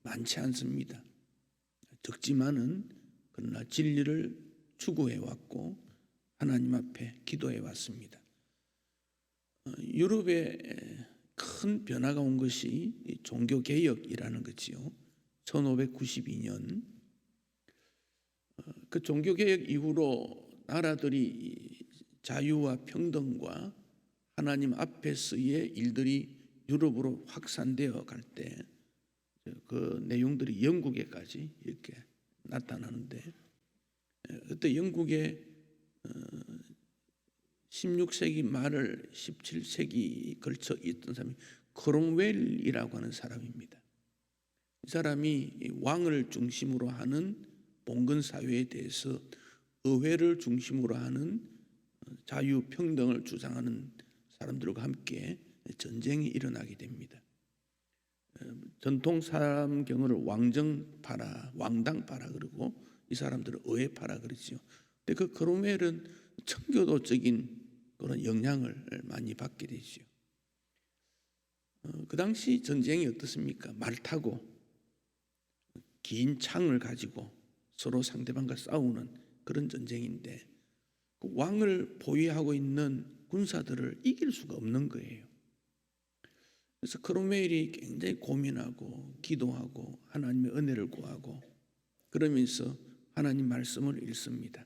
많지 않습니다. 적지만은 그러나 진리를 추구해 왔고 하나님 앞에 기도해 왔습니다. 유럽에 큰 변화가 온 것이 종교 개혁이라는 거지요. 1592년 그 종교 개혁 이후로 나라들이 자유와 평등과 하나님 앞에서의 일들이 유럽으로 확산되어 갈 때 그 내용들이 영국에까지 이렇게 나타나는데, 그때 영국에 16세기 말을 17세기 걸쳐 있던 사람이 크롬웰이라고 하는 사람입니다. 이 사람이 왕을 중심으로 하는 봉건 사회에 대해서 의회를 중심으로 하는 자유평등을 주장하는 사람들과 함께 전쟁이 일어나게 됩니다. 전통 사람경을 왕정파라, 왕당파라 그러고 이 사람들은 의회파라 그러지요. 근데 그 크롬웰은 청교도적인 그런 영향을 많이 받게 되죠. 그 당시 전쟁이 어떻습니까? 말 타고 긴 창을 가지고 서로 상대방과 싸우는 그런 전쟁인데, 그 왕을 보유하고 있는 군사들을 이길 수가 없는 거예요. 그래서 크롬웰이 굉장히 고민하고 기도하고 하나님의 은혜를 구하고 그러면서 하나님 말씀을 읽습니다.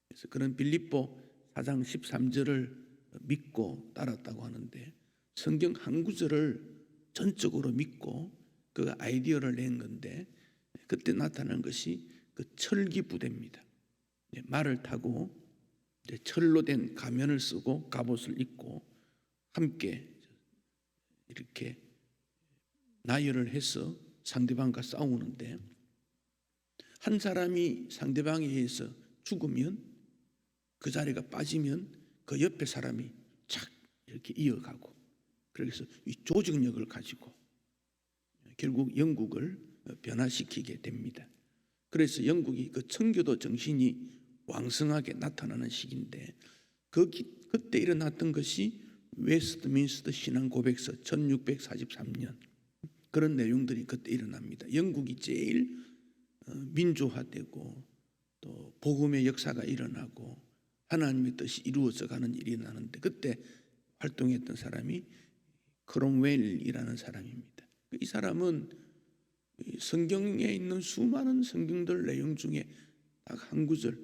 그래서 그런 빌립보 4장 13절을 믿고 따랐다고 하는데, 성경 한 구절을 전적으로 믿고 그 아이디어를 낸 건데, 그때 나타난 것이 그 철기 부대입니다. 말을 타고 철로 된 가면을 쓰고 갑옷을 입고 함께 이렇게 나열을 해서 상대방과 싸우는데, 한 사람이 상대방에 의해서 죽으면 그 자리가 빠지면 그 옆에 사람이 착 이렇게 이어가고, 그래서 이 조직력을 가지고 결국 영국을 변화시키게 됩니다. 그래서 영국이 그 청교도 정신이 왕성하게 나타나는 시기인데, 그때 일어났던 것이 웨스트민스터 신앙 고백서 1643년 그런 내용들이 그때 일어납니다. 영국이 제일 민주화되고 또 복음의 역사가 일어나고 하나님의 뜻이 이루어져 가는 일이 나는데, 그때 활동했던 사람이 크롬웰이라는 사람입니다. 이 사람은 성경에 있는 수많은 성경들 내용 중에 딱 한 구절,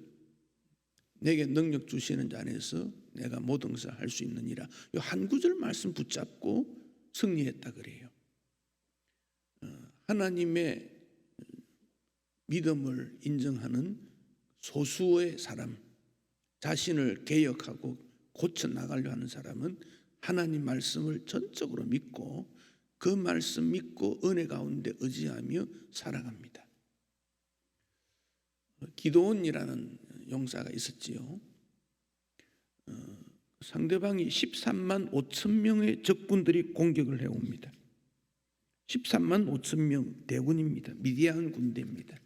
내게 능력 주시는 자 안에서 내가 모든 것을 할 수 있느니라, 이 한 구절 말씀 붙잡고 승리했다 그래요. 하나님의 믿음을 인정하는 소수의 사람, 자신을 개혁하고 고쳐 나가려 하는 사람은 하나님 말씀을 전적으로 믿고 그 말씀 믿고 은혜 가운데 의지하며 살아갑니다. 기도원이라는 용사가 있었지요. 상대방이 13만 5천 명의 적군들이 공격을 해옵니다. 13만 5천 명 대군입니다. 미디안 군대입니다.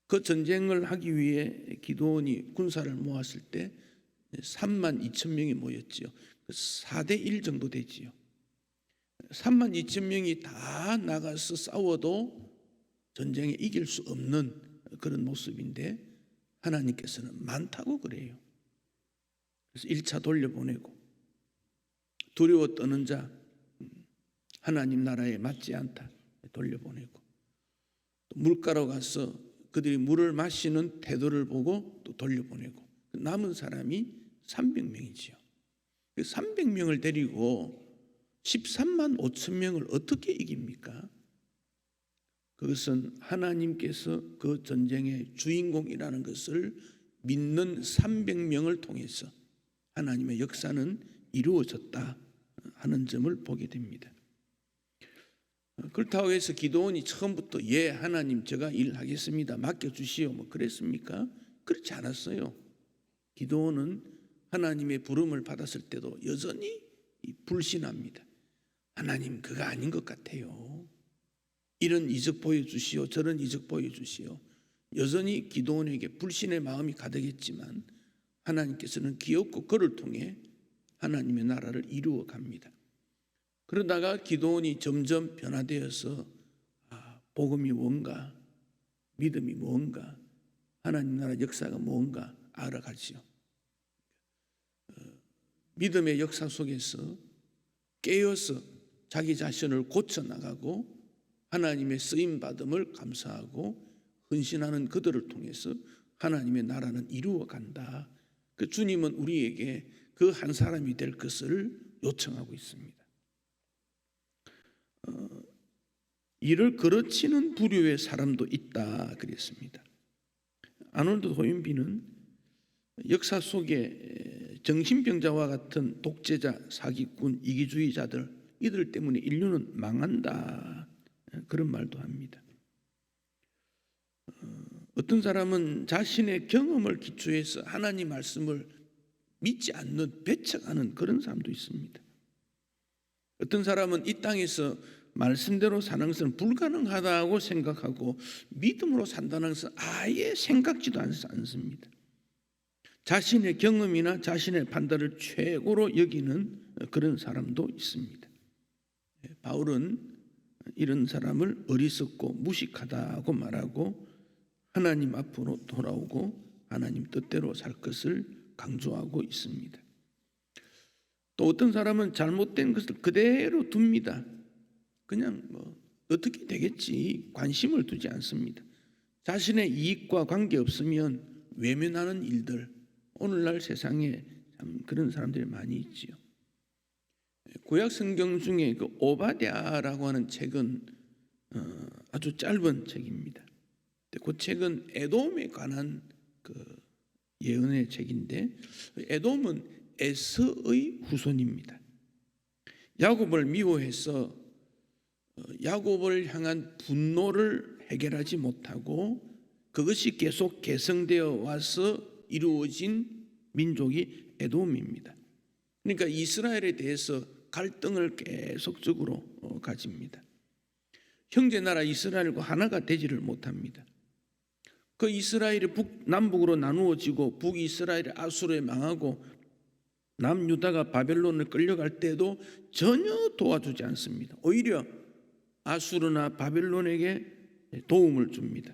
그 전쟁을 하기 위해 기도원이 군사를 모았을 때 3만 2천 명이 모였지요. 4대 1 정도 되지요. 3만 2천 명이 다 나가서 싸워도 전쟁에 이길 수 없는 그런 모습인데, 하나님께서는 많다고 그래요. 그래서 1차 돌려보내고, 두려워 떠는 자 하나님 나라에 맞지 않다 돌려보내고, 또 물가로 가서 그들이 물을 마시는 태도를 보고 또 돌려보내고, 남은 사람이 300명이지요. 300명을 데리고 13만 5천 명을 어떻게 이깁니까? 그것은 하나님께서 그 전쟁의 주인공이라는 것을 믿는 300명을 통해서 하나님의 역사는 이루어졌다 하는 점을 보게 됩니다. 그렇다고 해서 기도원이 처음부터 예 하나님 제가 일하겠습니다 맡겨주시오 뭐 그랬습니까? 그렇지 않았어요. 기도원은 하나님의 부름을 받았을 때도 여전히 불신합니다. 하나님 그거 아닌 것 같아요. 이런 이적 보여주시오, 저런 이적 보여주시오. 여전히 기도원에게 불신의 마음이 가득했지만 하나님께서는 기업고 그를 통해 하나님의 나라를 이루어 갑니다. 그러다가 기도원이 점점 변화되어서 복음이 뭔가, 믿음이 뭔가, 하나님 나라 역사가 뭔가 알아가지요. 믿음의 역사 속에서 깨어서 자기 자신을 고쳐나가고 하나님의 쓰임받음을 감사하고 헌신하는 그들을 통해서 하나님의 나라는 이루어간다. 그 주님은 우리에게 그 한 사람이 될 것을 요청하고 있습니다. 이를 거르치는 부류의 사람도 있다 그랬습니다. 아놀드 토인비는 역사 속에 정신병자와 같은 독재자, 사기꾼, 이기주의자들 이들 때문에 인류는 망한다 그런 말도 합니다. 어떤 사람은 자신의 경험을 기초해서 하나님 말씀을 믿지 않는 배척하는 그런 사람도 있습니다. 어떤 사람은 이 땅에서 말씀대로 사는 것은 불가능하다고 생각하고 믿음으로 산다는 것은 아예 생각지도 않습니다. 자신의 경험이나 자신의 판단을 최고로 여기는 그런 사람도 있습니다. 바울은 이런 사람을 어리석고 무식하다고 말하고 하나님 앞으로 돌아오고 하나님 뜻대로 살 것을 강조하고 있습니다. 또 어떤 사람은 잘못된 것을 그대로 둡니다. 그냥 어떻게 되겠지 관심을 두지 않습니다. 자신의 이익과 관계없으면 외면하는 일들, 오늘날 세상에 참 그런 사람들이 많이 있지요. 구약 성경 중에 그 오바댜라고 하는 책은 아주 짧은 책입니다. 그 책은 에돔에 관한 그 예언의 책인데, 에돔은 에서의 후손입니다. 야곱을 미워해서 야곱을 향한 분노를 해결하지 못하고 그것이 계속 계승되어 와서 이루어진 민족이 에돔입니다. 그러니까 이스라엘에 대해서 갈등을 계속적으로 가집니다. 형제 나라 이스라엘과 하나가 되지를 못합니다. 그 이스라엘이 남북으로 나누어지고 북이스라엘이 아수르에 망하고 남유다가 바벨론을 끌려갈 때도 전혀 도와주지 않습니다. 오히려 아수르나 바벨론에게 도움을 줍니다.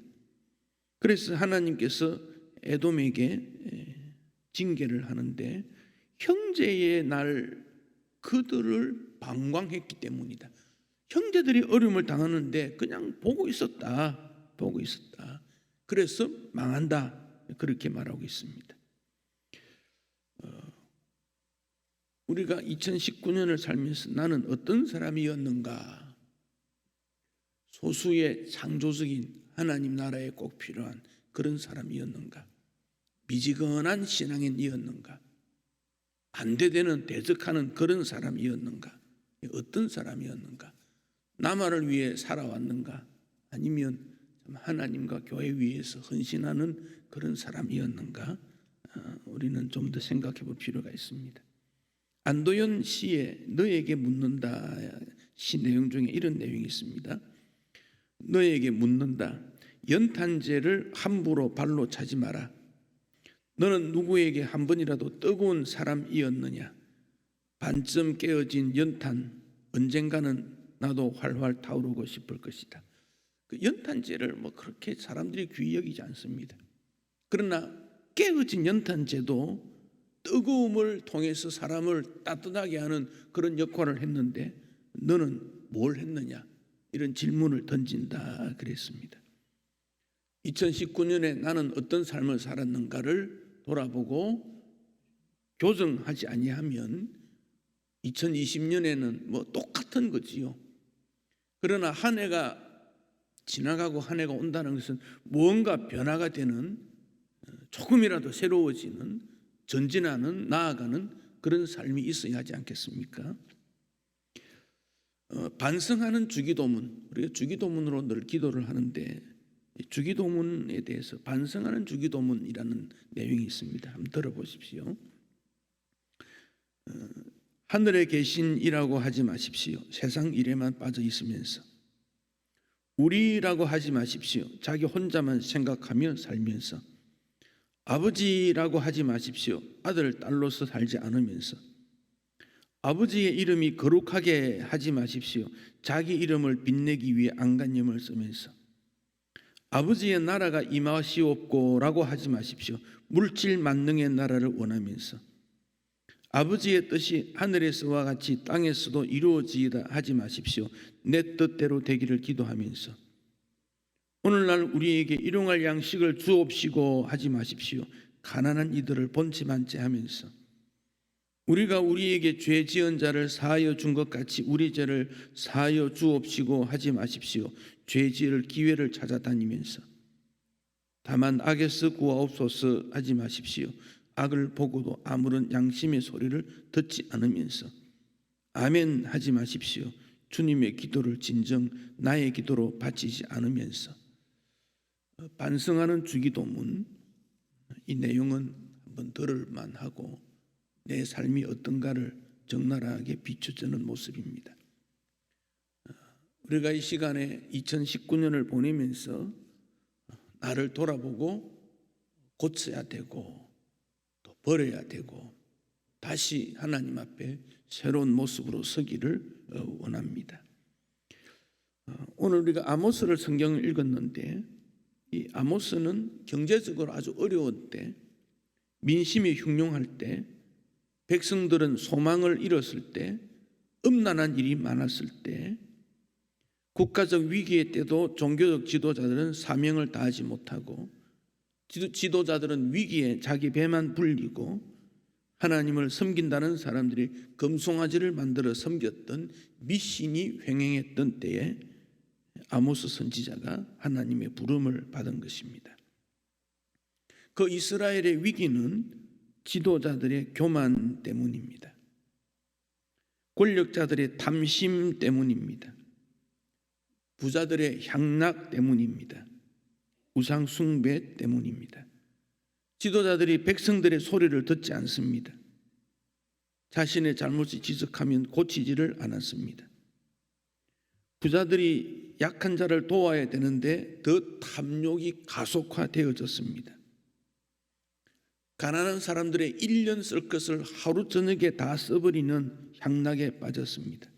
그래서 하나님께서 에돔에게 징계를 하는데 형제의 날 그들을 방광했기 때문이다. 형제들이 어려움을 당하는데 그냥 보고 있었다. 그래서 망한다. 그렇게 말하고 있습니다. 우리가 2019년을 살면서 나는 어떤 사람이었는가? 소수의 창조적인 하나님 나라에 꼭 필요한 그런 사람이었는가? 미지근한 신앙인이었는가? 반대되는 대적하는 그런 사람이었는가? 어떤 사람이었는가? 나만을 위해 살아왔는가? 아니면 하나님과 교회 위해서 헌신하는 그런 사람이었는가? 우리는 좀 더 생각해 볼 필요가 있습니다. 안도연 시의 너에게 묻는다 시 내용 중에 이런 내용이 있습니다. 너에게 묻는다. 연탄재를 함부로 발로 차지 마라. 너는 누구에게 한 번이라도 뜨거운 사람이었느냐? 반쯤 깨어진 연탄 언젠가는 나도 활활 타오르고 싶을 것이다. 그 연탄재를 그렇게 사람들이 귀히 여기지 않습니다. 그러나 깨어진 연탄재도 뜨거움을 통해서 사람을 따뜻하게 하는 그런 역할을 했는데 너는 뭘 했느냐? 이런 질문을 던진다 그랬습니다. 2019년에 나는 어떤 삶을 살았는가를 돌아보고 교정하지 아니하면 2020년에는 똑같은 거지요. 그러나 한 해가 지나가고 한 해가 온다는 것은 무언가 변화가 되는, 조금이라도 새로워지는, 전진하는, 나아가는 그런 삶이 있어야 하지 않겠습니까? 반성하는 주기도문, 우리가 주기도문으로 늘 기도를 하는데 주기도문에 대해서 반성하는 주기도문이라는 내용이 있습니다. 한번 들어보십시오. 하늘에 계신 이라고 하지 마십시오. 세상 일에만 빠져 있으면서. 우리라고 하지 마십시오. 자기 혼자만 생각하며 살면서. 아버지라고 하지 마십시오. 아들, 딸로서 살지 않으면서. 아버지의 이름이 거룩하게 하지 마십시오. 자기 이름을 빛내기 위해 안간힘을 쓰면서. 아버지의 나라가 임하시옵고라고 하지 마십시오. 물질 만능의 나라를 원하면서 아버지의 뜻이 하늘에서와 같이 땅에서도 이루어지이다 하지 마십시오. 내 뜻대로 되기를 기도하면서 오늘날 우리에게 일용할 양식을 주옵시고 하지 마십시오. 가난한 이들을 번제만째 하면서 우리가 우리에게 죄 지은 자를 사하여 준 것 같이 우리 죄를 사하여 주옵시고 하지 마십시오. 죄 지을 기회를 찾아다니면서 다만 악에서 구하옵소서 하지 마십시오. 악을 보고도 아무런 양심의 소리를 듣지 않으면서 아멘 하지 마십시오. 주님의 기도를 진정 나의 기도로 바치지 않으면서 반성하는 주기도문, 이 내용은 한번 들을 만하고 내 삶이 어떤가를 적나라하게 비춰주는 모습입니다. 우리가 이 시간에 2019년을 보내면서 나를 돌아보고 고쳐야 되고 또 버려야 되고 다시 하나님 앞에 새로운 모습으로 서기를 원합니다. 오늘 우리가 아모스를 성경을 읽었는데 이 아모스는 경제적으로 아주 어려운 때, 민심이 흉흉할 때, 백성들은 소망을 잃었을 때, 음란한 일이 많았을 때, 국가적 위기의 때도 종교적 지도자들은 사명을 다하지 못하고 지도자들은 위기에 자기 배만 불리고 하나님을 섬긴다는 사람들이 금송아지를 만들어 섬겼던 미신이 횡행했던 때에 아모스 선지자가 하나님의 부름을 받은 것입니다. 그 이스라엘의 위기는 지도자들의 교만 때문입니다. 권력자들의 탐심 때문입니다. 부자들의 향락 때문입니다. 우상 숭배 때문입니다. 지도자들이 백성들의 소리를 듣지 않습니다. 자신의 잘못을 지적하면 고치지를 않았습니다. 부자들이 약한 자를 도와야 되는데 더 탐욕이 가속화되어졌습니다. 가난한 사람들의 1년 쓸 것을 하루 저녁에 다 써버리는 향락에 빠졌습니다.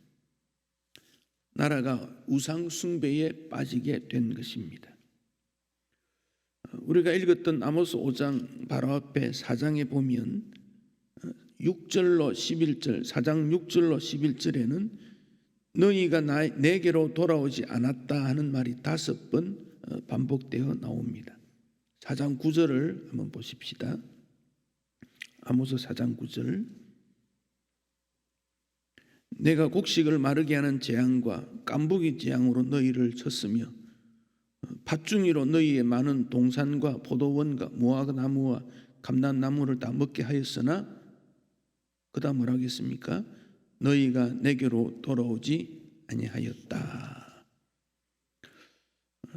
나라가 우상 숭배에 빠지게 된 것입니다. 우리가 읽었던 아모스 5장 바로 앞에 4장에 보면 6절로 11절, 4장 6절로 11절에는 너희가 내게로 돌아오지 않았다 하는 말이 5번 반복되어 나옵니다. 4장 9절을 한번 보십시다. 아모스 4장 9절. 내가 곡식을 마르게 하는 재앙과 깐부기 재앙으로 너희를 쳤으며 팥중이로 너희의 많은 동산과 포도원과 무화과나무와 감람나무를 다 먹게 하였으나 그 다음 뭐라 하겠습니까? 너희가 내게로 돌아오지 아니하였다.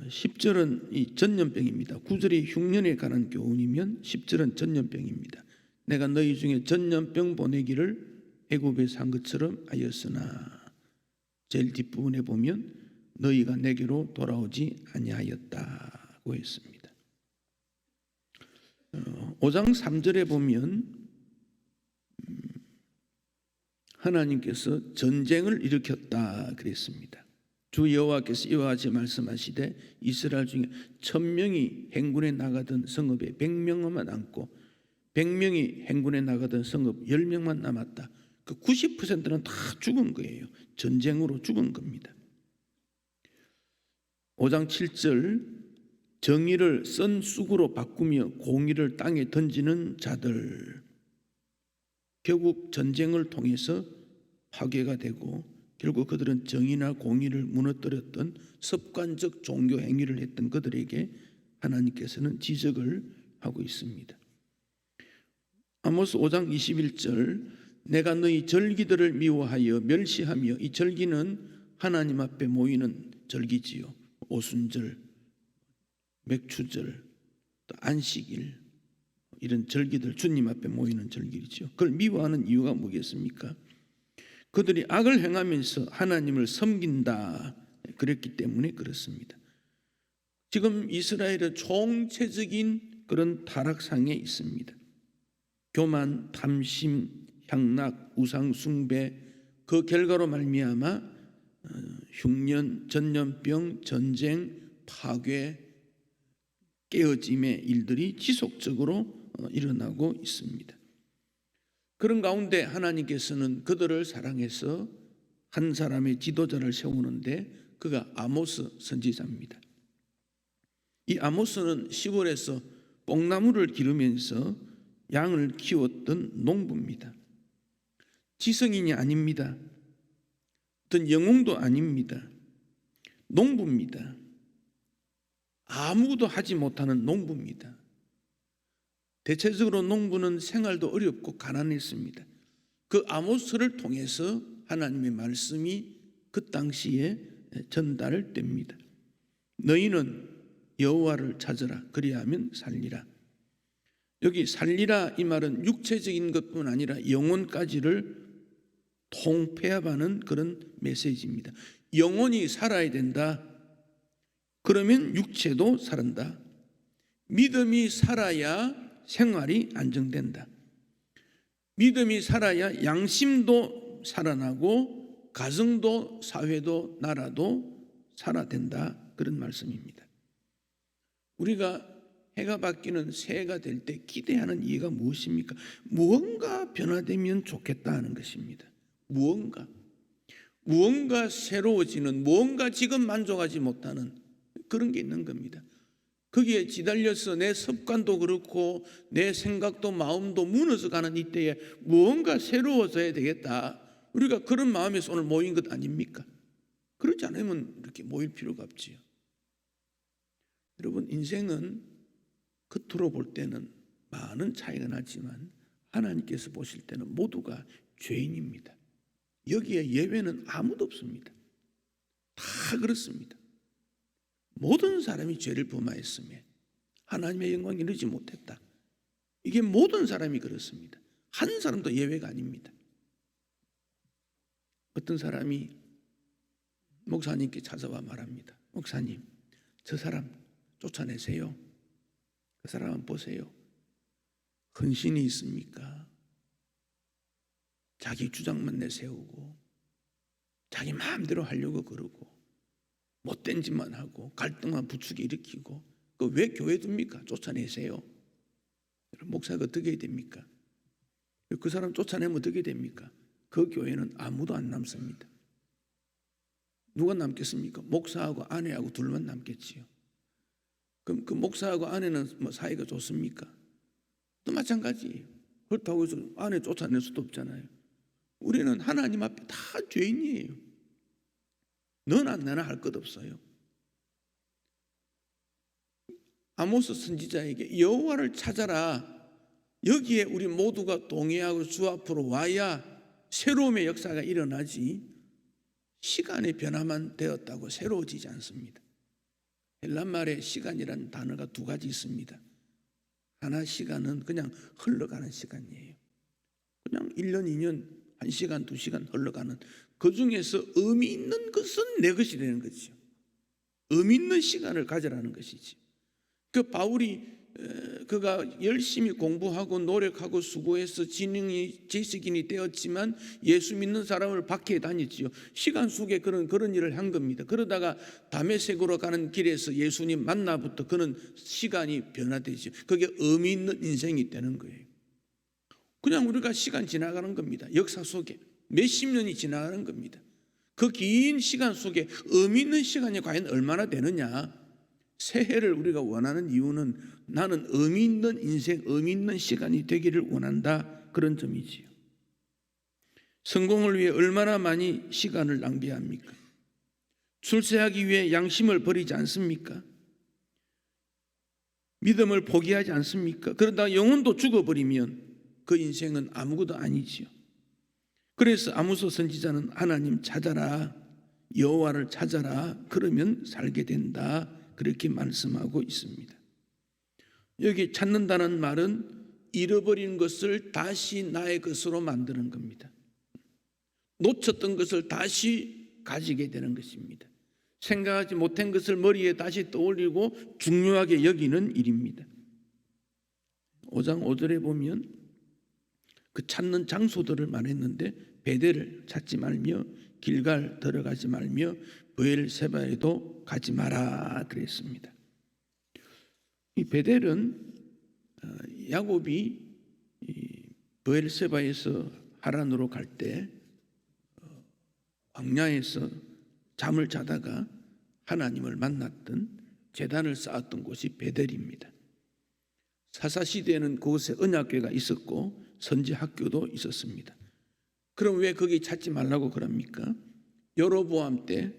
10절은 이 전염병입니다. 9절이 흉년에 관한 교훈이면 10절은 전염병입니다. 내가 너희 중에 전염병 보내기를 애굽에서 한 것처럼 하였으나 제일 뒷부분에 보면 너희가 내게로 돌아오지 아니하였다고 했습니다. 5장 3절에 보면 하나님께서 전쟁을 일으켰다 그랬습니다. 주 여호와께서 이와 같이 말씀하시되 이스라엘 중에 1000명이 행군에 나가던 성읍에 100명만 남고 100명이 행군에 나가던 성읍 10명만 남았다. 그 90%는 다 죽은 거예요. 전쟁으로 죽은 겁니다. 5장 7절 정의를 쓴 쑥으로 바꾸며 공의를 땅에 던지는 자들, 결국 전쟁을 통해서 파괴가 되고 결국 그들은 정의나 공의를 무너뜨렸던 습관적 종교 행위를 했던 그들에게 하나님께서는 지적을 하고 있습니다. 아모스 5장 21절 내가 너희 절기들을 미워하여 멸시하며, 이 절기는 하나님 앞에 모이는 절기지요. 오순절, 맥추절, 또 안식일, 이런 절기들, 주님 앞에 모이는 절기이죠. 그걸 미워하는 이유가 뭐겠습니까? 그들이 악을 행하면서 하나님을 섬긴다 그랬기 때문에 그렇습니다. 지금 이스라엘은 총체적인 그런 타락상에 있습니다. 교만, 탐심, 향락, 우상 숭배, 그 결과로 말미암아 흉년, 전염병, 전쟁, 파괴, 깨어짐의 일들이 지속적으로 일어나고 있습니다. 그런 가운데 하나님께서는 그들을 사랑해서 한 사람의 지도자를 세우는데 그가 아모스 선지자입니다. 이 아모스는 시골에서 뽕나무를 기르면서 양을 키웠던 농부입니다. 지성인이 아닙니다. 어떤 영웅도 아닙니다. 농부입니다. 아무것도 하지 못하는 농부입니다. 대체적으로 농부는 생활도 어렵고 가난했습니다. 그 아모스를 통해서 하나님의 말씀이 그 당시에 전달됩니다. 너희는 여호와를 찾으라 그리하면 살리라. 여기 살리라 이 말은 육체적인 것뿐 아니라 영혼까지를 통폐합하는 그런 메시지입니다. 영혼이 살아야 된다. 그러면 육체도 살한다. 믿음이 살아야 생활이 안정된다. 믿음이 살아야 양심도 살아나고 가정도 사회도 나라도 살아된다. 그런 말씀입니다. 우리가 해가 바뀌는 새해가 될 때 기대하는 이유가 무엇입니까? 무언가 변화되면 좋겠다 하는 것입니다. 무언가 새로워지는, 무언가 지금 만족하지 못하는 그런 게 있는 겁니다. 거기에 지달려서 내 습관도 그렇고 내 생각도 마음도 무너져 가는 이때에 무언가 새로워져야 되겠다. 우리가 그런 마음에서 오늘 모인 것 아닙니까? 그렇지 않으면 이렇게 모일 필요가 없지요. 여러분, 인생은 겉으로 볼 때는 많은 차이가 나지만 하나님께서 보실 때는 모두가 죄인입니다. 여기에 예외는 아무도 없습니다. 다 그렇습니다. 모든 사람이 죄를 범하였음에 하나님의 영광을 이루지 못했다. 이게 모든 사람이 그렇습니다. 한 사람도 예외가 아닙니다. 어떤 사람이 목사님께 찾아와 말합니다. 목사님, 저 사람 쫓아내세요. 그 사람 보세요. 헌신이 있습니까? 자기 주장만 내세우고 자기 마음대로 하려고 그러고 못된 짓만 하고 갈등만 부추기 일으키고 그 왜 교회 둡니까? 쫓아내세요. 목사가 어떻게 해야 됩니까? 그 사람 쫓아내면 어떻게 됩니까? 그 교회는 아무도 안 남습니다. 누가 남겠습니까? 목사하고 아내하고 둘만 남겠지요. 그럼 그 목사하고 아내는 뭐 사이가 좋습니까? 또 마찬가지예요. 그렇다고 해서 아내 쫓아낼 수도 없잖아요. 우리는 하나님 앞에 다 죄인이에요. 너나 나나 할 것 없어요. 아모스 선지자에게 여호와를 찾아라. 여기에 우리 모두가 동의하고 주 앞으로 와야 새로움의 역사가 일어나지 시간의 변화만 되었다고 새로워지지 않습니다. 헬란말에 시간이라는 단어가 두 가지 있습니다. 하나, 시간은 그냥 흘러가는 시간이에요. 그냥 1년, 2년, 1시간, 2시간 흘러가는 그 중에서 의미 있는 것은 내 것이 되는 거죠. 의미 있는 시간을 가져라는 것이지. 그 바울이 그가 열심히 공부하고 노력하고 수고해서 지식인이 되었지만 예수 믿는 사람을 박해 다녔지요. 시간 속에 그런 일을 한 겁니다. 그러다가 다메섹으로 가는 길에서 예수님 만나부터 그는 시간이 변화되죠. 그게 의미 있는 인생이 되는 거예요. 그냥 우리가 시간 지나가는 겁니다. 역사 속에 몇십 년이 지나가는 겁니다. 그 긴 시간 속에 의미 있는 시간이 과연 얼마나 되느냐. 새해를 우리가 원하는 이유는 나는 의미 있는 인생, 의미 있는 시간이 되기를 원한다. 그런 점이지요. 성공을 위해 얼마나 많이 시간을 낭비합니까? 출세하기 위해 양심을 버리지 않습니까? 믿음을 포기하지 않습니까? 그러다가 영혼도 죽어버리면 그 인생은 아무것도 아니지요. 그래서 아모스 선지자는 하나님 찾아라, 여호와를 찾아라, 그러면 살게 된다. 그렇게 말씀하고 있습니다. 여기 찾는다는 말은 잃어버린 것을 다시 나의 것으로 만드는 겁니다. 놓쳤던 것을 다시 가지게 되는 것입니다. 생각하지 못한 것을 머리에 다시 떠올리고 중요하게 여기는 일입니다. 5장 5절에 보면 그 찾는 장소들을 말했는데 베델을 찾지 말며 길갈 들어가지 말며 브엘세바에도 가지 마라 그랬습니다. 이 베델은 야곱이 브엘세바에서 하란으로 갈 때 광야에서 잠을 자다가 하나님을 만났던 제단을 쌓았던 곳이 베델입니다. 사사시대에는 그곳에 언약궤가 있었고 선지학교도 있었습니다. 그럼 왜 거기 찾지 말라고 그럽니까? 여로보암 때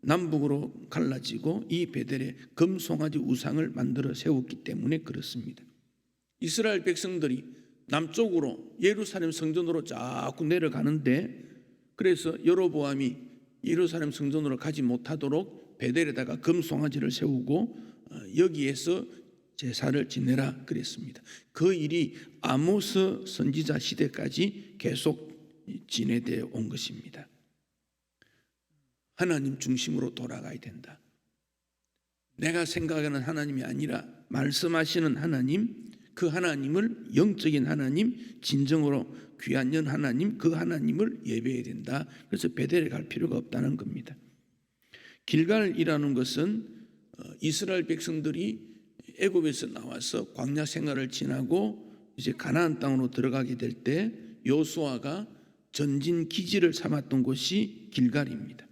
남북으로 갈라지고 이 베델에 금송아지 우상을 만들어 세웠기 때문에 그렇습니다. 이스라엘 백성들이 남쪽으로 예루살렘 성전으로 자꾸 내려가는데, 그래서 여로보암이 예루살렘 성전으로 가지 못하도록 베델에다가 금송아지를 세우고 여기에서 제사를 지내라 그랬습니다. 그 일이 아모스 선지자 시대까지 계속 진행되어 온 것입니다. 하나님 중심으로 돌아가야 된다. 내가 생각하는 하나님이 아니라 말씀하시는 하나님, 그 하나님을, 영적인 하나님, 진정으로 귀한 연 하나님, 그 하나님을 예배해야 된다. 그래서 베델에 갈 필요가 없다는 겁니다. 길갈이라는 것은 이스라엘 백성들이 애굽에서 나와서 광야 생활을 지나고 이제 가나안 땅으로 들어가게 될 때 여호수아가 전진 기지를 삼았던 곳이 길갈입니다.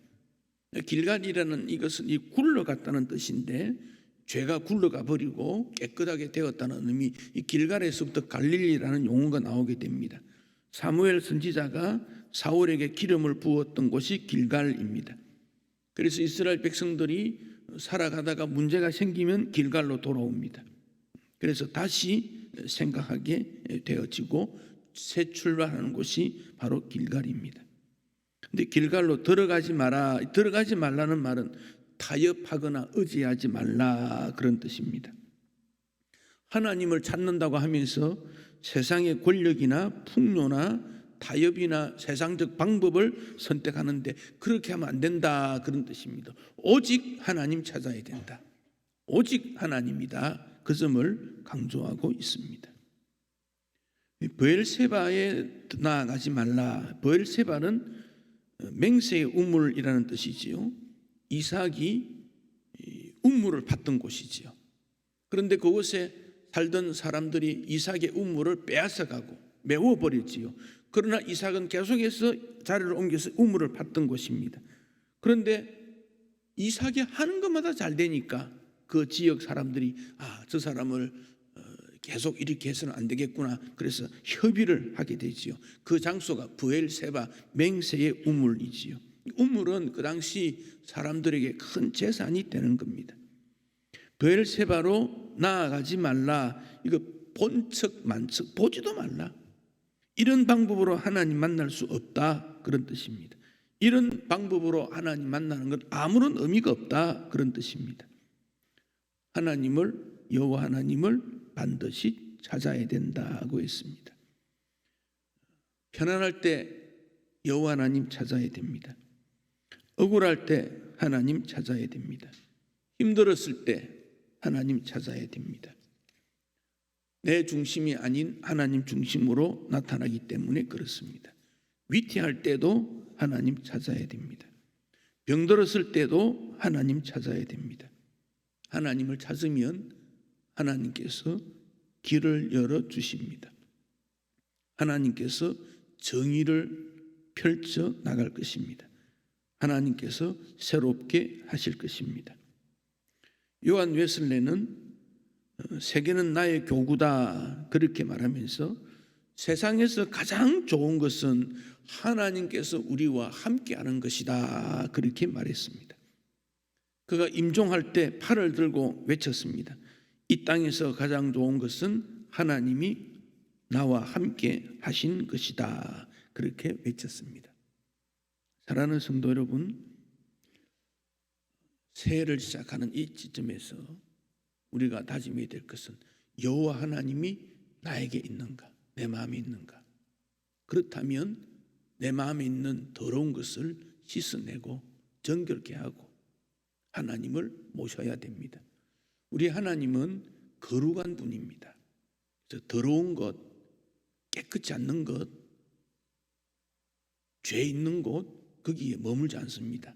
길갈이라는 이것은 이 굴러갔다는 뜻인데, 죄가 굴러가 버리고 깨끗하게 되었다는 의미, 이 길갈에서부터 갈릴리라는 용어가 나오게 됩니다. 사무엘 선지자가 사울에게 기름을 부었던 곳이 길갈입니다. 그래서 이스라엘 백성들이 살아가다가 문제가 생기면 길갈로 돌아옵니다. 그래서 다시 생각하게 되어지고 새 출발하는 곳이 바로 길갈입니다. 근데 길갈로 들어가지 말라는 말은 타협하거나 의지하지 말라, 그런 뜻입니다. 하나님을 찾는다고 하면서 세상의 권력이나 풍요나 타협이나 세상적 방법을 선택하는데 그렇게 하면 안 된다, 그런 뜻입니다. 오직 하나님 찾아야 된다. 오직 하나님이다. 그 점을 강조하고 있습니다. 브엘세바에 나아가지 말라. 브엘세바는 맹세의 우물이라는 뜻이지요. 이삭이 우물을 팠던 곳이지요. 그런데 그곳에 살던 사람들이 이삭의 우물을 빼앗아가고 메워버렸지요. 그러나 이삭은 계속해서 자리를 옮겨서 우물을 팠던 곳입니다. 그런데 이삭이 하는 것마다 잘 되니까 그 지역 사람들이 저 사람을 계속 이렇게 해서는 안 되겠구나. 그래서 협의를 하게 되지요. 그 장소가 브엘세바, 맹세의 우물이지요. 우물은 그 당시 사람들에게 큰 재산이 되는 겁니다. 브엘세바로 나아가지 말라. 이거 본척 만척 보지도 말라. 이런 방법으로 하나님 만날 수 없다, 그런 뜻입니다. 이런 방법으로 하나님 만나는 건 아무런 의미가 없다, 그런 뜻입니다. 여호와 하나님을 반드시 찾아야 된다고 했습니다. 편안할 때 여호와 하나님 찾아야 됩니다. 억울할 때 하나님 찾아야 됩니다. 힘들었을 때 하나님 찾아야 됩니다. 내 중심이 아닌 하나님 중심으로 나타나기 때문에 그렇습니다. 위태할 때도 하나님 찾아야 됩니다. 병들었을 때도 하나님 찾아야 됩니다. 하나님을 찾으면 하나님께서 길을 열어 주십니다. 하나님께서 정의를 펼쳐 나갈 것입니다. 하나님께서 새롭게 하실 것입니다. 요한 웨슬레는 세계는 나의 교구다, 그렇게 말하면서 세상에서 가장 좋은 것은 하나님께서 우리와 함께하는 것이다, 그렇게 말했습니다. 그가 임종할 때 팔을 들고 외쳤습니다. 이 땅에서 가장 좋은 것은 하나님이 나와 함께 하신 것이다, 그렇게 외쳤습니다. 사랑하는 성도 여러분, 새해를 시작하는 이 시점에서 우리가 다짐해야 될 것은 여호와 하나님이 나에게 있는가, 내 마음에 있는가. 그렇다면 내 마음에 있는 더러운 것을 씻어내고 정결케 하고 하나님을 모셔야 됩니다. 우리 하나님은 거룩한 분입니다. 더러운 것, 깨끗지 않는 것, 죄 있는 곳, 거기에 머물지 않습니다.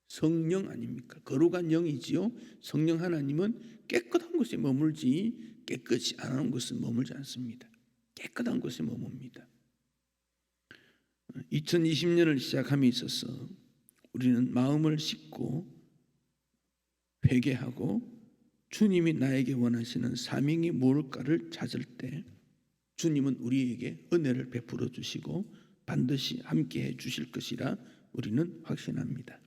성령 아닙니까? 거룩한 영이지요. 성령 하나님은 깨끗한 곳에 머물지 깨끗이 안 하는 곳은 머물지 않습니다. 깨끗한 곳에 머뭅니다. 2020년을 시작함에 있어서 우리는 마음을 씻고 회개하고 주님이 나에게 원하시는 사명이 무엇일까를 찾을 때 주님은 우리에게 은혜를 베풀어 주시고 반드시 함께해 주실 것이라 우리는 확신합니다.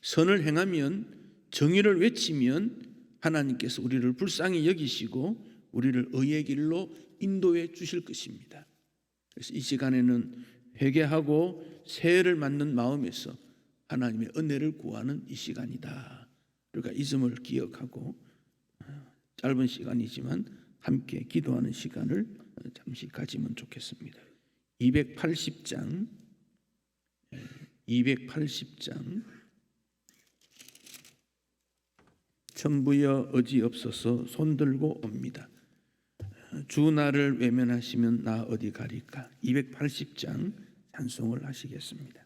선을 행하면, 정의를 외치면 하나님께서 우리를 불쌍히 여기시고 우리를 의의 길로 인도해 주실 것입니다. 그래서 이 시간에는 회개하고 새해를 맞는 마음에서 하나님의 은혜를 구하는 이 시간이다. 우리가 이 점을 기억하고 짧은 시간이지만 함께 기도하는 시간을 잠시 가지면 좋겠습니다. 280장 천부여 어지없어서 손들고 옵니다. 주 나를 외면하시면 나 어디 가리까. 280장 찬송을 하시겠습니다.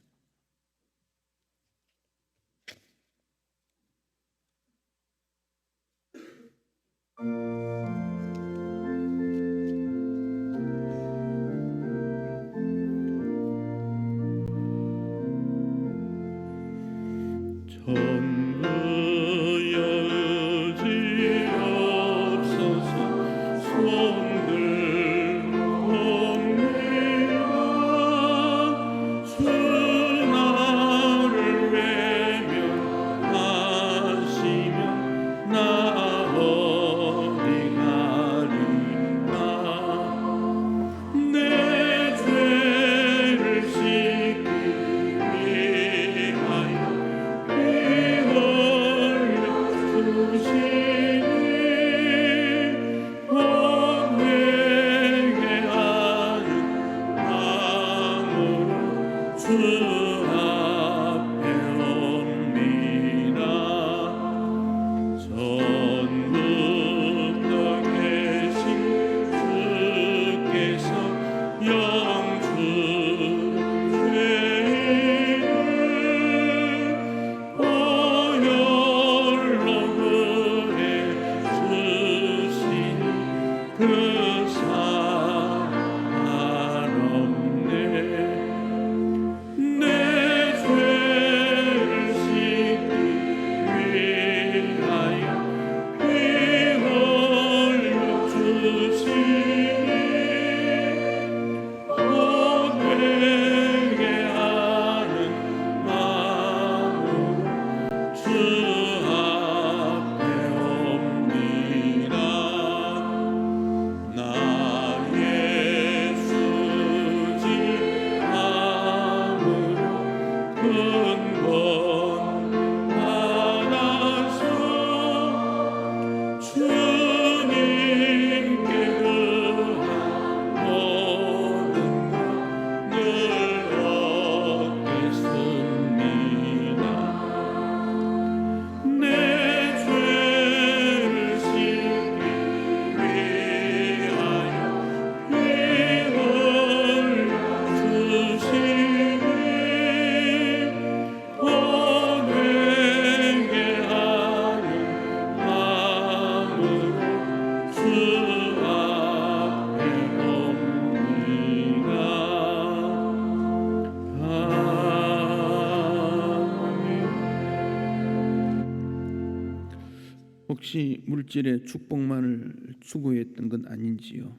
혹시 물질의 축복만을 추구했던 건 아닌지요?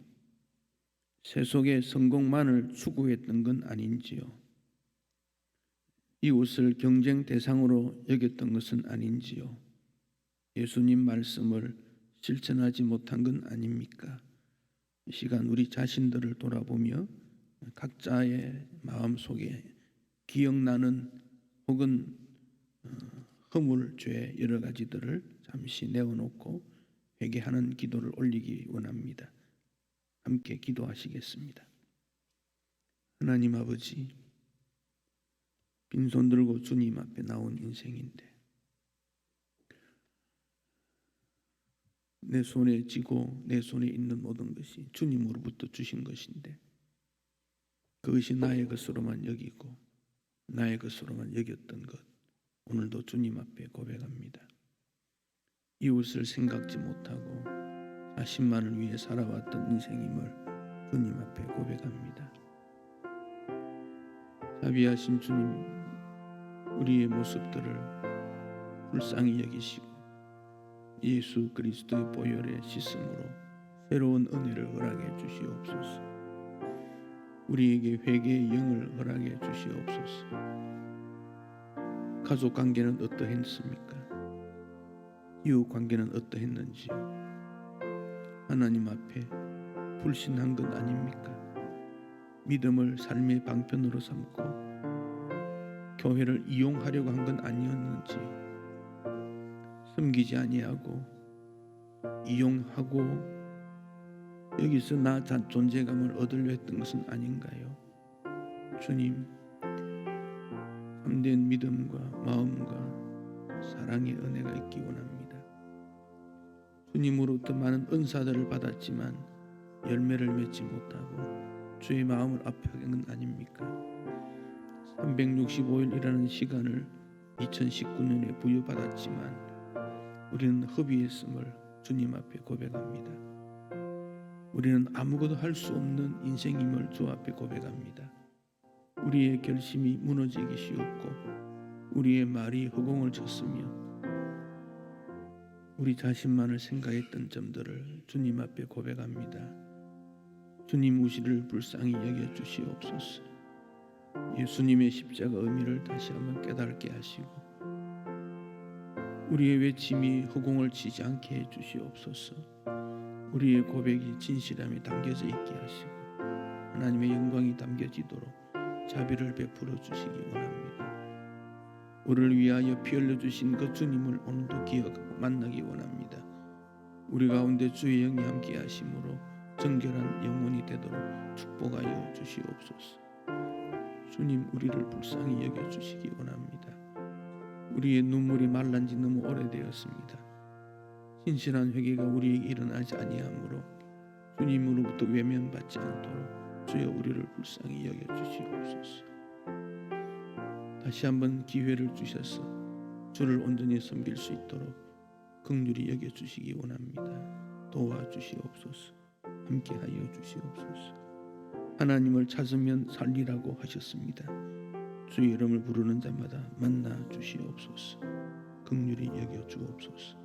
세속의 성공만을 추구했던 건 아닌지요? 이웃을 경쟁 대상으로 여겼던 것은 아닌지요? 예수님 말씀을 실천하지 못한 건 아닙니까? 이 시간 우리 자신들을 돌아보며 각자의 마음속에 기억나는 혹은 허물, 죄 여러 가지들을 잠시 내어놓고 회개하는 기도를 올리기 원합니다. 함께 기도하시겠습니다. 하나님 아버지, 빈손 들고 주님 앞에 나온 인생인데 내 손에 쥐고 내 손에 있는 모든 것이 주님으로부터 주신 것인데 그것이 나의 것으로만 여기고 나의 것으로만 여겼던 것, 오늘도 주님 앞에 고백합니다. 이웃을 생각지 못하고 자신만을 위해 살아왔던 인생임을 주님 앞에 고백합니다. 자비하신 주님, 우리의 모습들을 불쌍히 여기시고 예수 그리스도의 보혈의 씻음으로 새로운 은혜를 허락해 주시옵소서. 우리에게 회개의 영을 허락해 주시옵소서. 가족 관계는 어떠했습니까? 이웃 관계는 어떠했는지요? 하나님 앞에 불신한 것 아닙니까? 믿음을 삶의 방편으로 삼고 교회를 이용하려고 한 건 아니었는지, 섬기지 아니하고 이용하고 여기서 나 존재감을 얻으려 했던 것은 아닌가요? 주님, 참된 믿음과 마음과 사랑의 은혜가 있기 원합니다. 주님으로부터 많은 은사들을 받았지만 열매를 맺지 못하고 주의 마음을 아파하게 한 건 아닙니까? 365일이라는 시간을 2019년에 부여받았지만 우리는 허비했음을 주님 앞에 고백합니다. 우리는 아무것도 할 수 없는 인생임을 주 앞에 고백합니다. 우리의 결심이 무너지기 쉬웠고 우리의 말이 허공을 쳤으며 우리 자신만을 생각했던 점들을 주님 앞에 고백합니다. 주님, 우리를 불쌍히 여겨 주시옵소서. 예수님의 십자가 의미를 다시 한번 깨닫게 하시고 우리의 외침이 허공을 치지 않게 해 주시옵소서. 우리의 고백이 진실함이 담겨져 있게 하시고 하나님의 영광이 담겨지도록 자비를 베풀어 주시기 원합니다. 우리를 위하여 피 흘려 주신 그 주님을 오늘도 기억하고 만나기 원합니다. 우리 가운데 주의 영이 함께 하심으로 정결한 영혼이 되도록 축복하여 주시옵소서. 주님, 우리를 불쌍히 여겨 주시기 원합니다. 우리의 눈물이 말란 지 너무 오래되었습니다. 신실한 회개가 우리에게 일어나지 아니하므로 주님으로부터 외면받지 않도록 주여 우리를 불쌍히 여겨 주시옵소서. 다시 한번 기회를 주셔서 주를 온전히 섬길 수 있도록 긍휼히 여겨 주시기 원합니다. 도와주시옵소서. 함께하여 주시옵소서. 하나님을 찾으면 살리라고 하셨습니다. 주의 이름을 부르는 자마다 만나 주시옵소서. 긍휼히 여겨 주옵소서.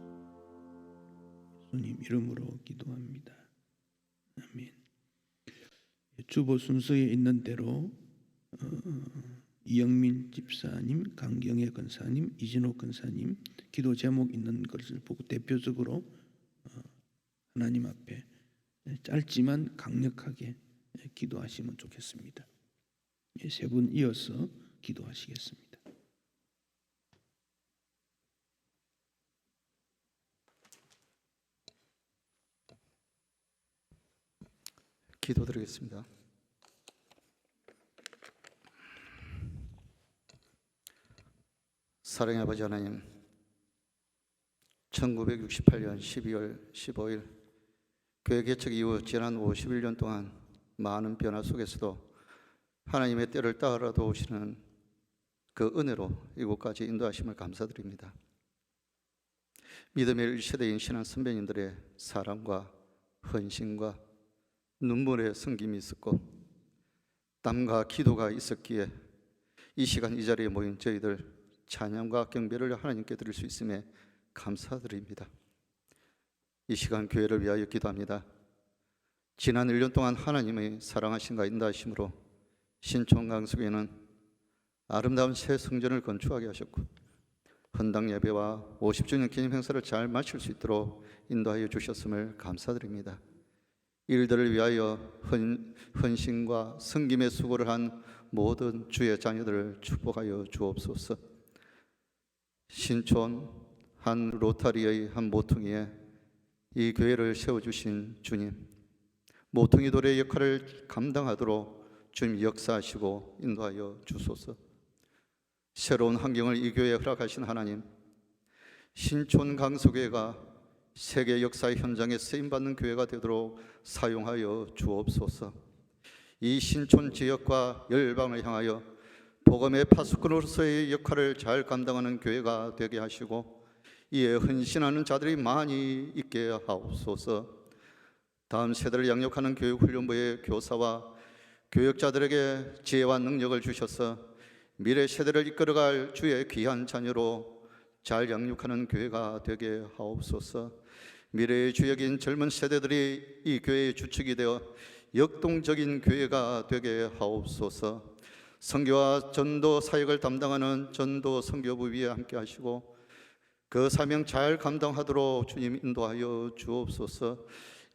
예수님 이름으로 기도합니다. 아멘. 주보 순서에 있는 대로 이영민 집사님, 강경애 권사님, 이진호 권사님 기도 제목 있는 것을 보고 대표적으로 하나님 앞에 짧지만 강력하게 기도하시면 좋겠습니다. 세 분 이어서 기도하시겠습니다. 기도드리겠습니다. 사랑의 아버지 하나님, 1968년 12월 15일 교회 개척 이후 지난 51년 동안 많은 변화 속에서도 하나님의 때를 따라 도우시는 그 은혜로 이곳까지 인도하심을 감사드립니다. 믿음의 1세대인 신앙 선배님들의 사랑과 헌신과 눈물의 섬김이 있었고 땀과 기도가 있었기에 이 시간 이 자리에 모인 저희들 찬양과 경배를 하나님께 드릴 수 있음에 감사드립니다. 이 시간 교회를 위하여 기도합니다. 지난 1년 동안 하나님의 사랑하심과 인도하심으로 신촌 강석에는 아름다운 새 성전을 건축하게 하셨고 헌당 예배와 50주년 기념 행사를 잘 마칠 수 있도록 인도하여 주셨음을 감사드립니다. 일들을 위하여 헌신과 섬김의 수고를 한 모든 주의 자녀들을 축복하여 주옵소서. 신촌 한 로타리의 한 모퉁이에 이 교회를 세워주신 주님, 모퉁이 돌의 역할을 감당하도록 주님 역사하시고 인도하여 주소서. 새로운 환경을 이 교회에 허락하신 하나님, 신촌 강서교회가 세계 역사의 현장에 쓰임받는 교회가 되도록 사용하여 주옵소서. 이 신촌 지역과 열방을 향하여 복음의 파수꾼으로서의 역할을 잘 감당하는 교회가 되게 하시고 이에 헌신하는 자들이 많이 있게 하옵소서. 다음 세대를 양육하는 교육훈련부의 교사와 교육자들에게 지혜와 능력을 주셔서 미래 세대를 이끌어갈 주의 귀한 자녀로 잘 양육하는 교회가 되게 하옵소서. 미래의 주역인 젊은 세대들이 이 교회의 주축이 되어 역동적인 교회가 되게 하옵소서. 선교와 전도 사역을 담당하는 전도 선교부 위에 함께 하시고 그 사명 잘 감당하도록 주님 인도하여 주옵소서.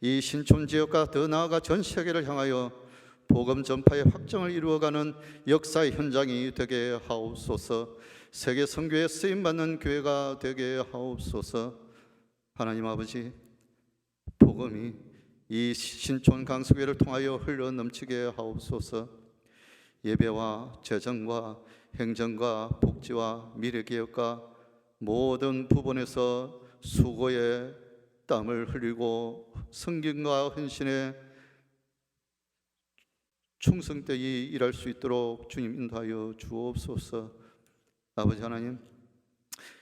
이 신촌 지역과 더 나아가 전 세계를 향하여 복음 전파의 확정을 이루어가는 역사의 현장이 되게 하옵소서. 세계 선교에 쓰임받는 교회가 되게 하옵소서. 하나님 아버지, 복음이 이 신촌 강수교회를 통하여 흘러 넘치게 하옵소서. 예배와 재정과 행정과 복지와 미래개혁과 모든 부분에서 수고의 땀을 흘리고 성김과 헌신에 충성되이 일할 수 있도록 주님 인도하여 주옵소서. 아버지 하나님,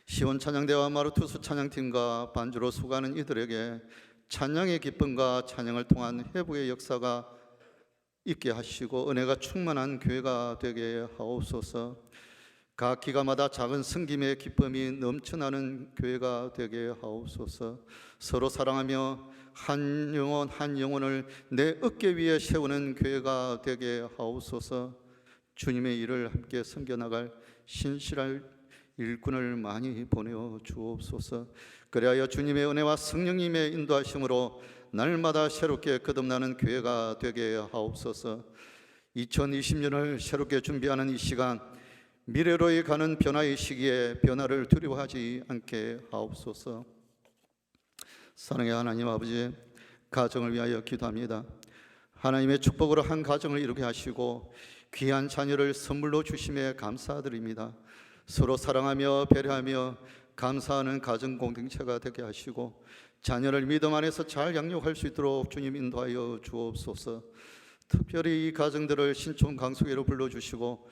시온 찬양대와 마루투스 찬양팀과 반주로 수고하는 이들에게 찬양의 기쁨과 찬양을 통한 회복의 역사가 있게 하시고 은혜가 충만한 교회가 되게 하옵소서. 각 기가마다 작은 섬김의 기쁨이 넘쳐나는 교회가 되게 하옵소서. 서로 사랑하며 한 영혼 한 영혼을 내 어깨 위에 세우는 교회가 되게 하옵소서. 주님의 일을 함께 섬겨나갈 신실할 일꾼을 많이 보내어 주옵소서. 그리하여 주님의 은혜와 성령님의 인도하심으로 날마다 새롭게 거듭나는 교회가 되게 하옵소서. 2020년을 새롭게 준비하는 이 시간, 미래로의 가는 변화의 시기에 변화를 두려워하지 않게 하옵소서. 사랑의 하나님 아버지, 가정을 위하여 기도합니다. 하나님의 축복으로 한 가정을 이루게 하시고 귀한 자녀를 선물로 주심에 감사드립니다. 서로 사랑하며 배려하며 감사하는 가정 공동체가 되게 하시고 자녀를 믿음 안에서 잘 양육할 수 있도록 주님 인도하여 주옵소서. 특별히 이 가정들을 신촌 강수교회로 불러주시고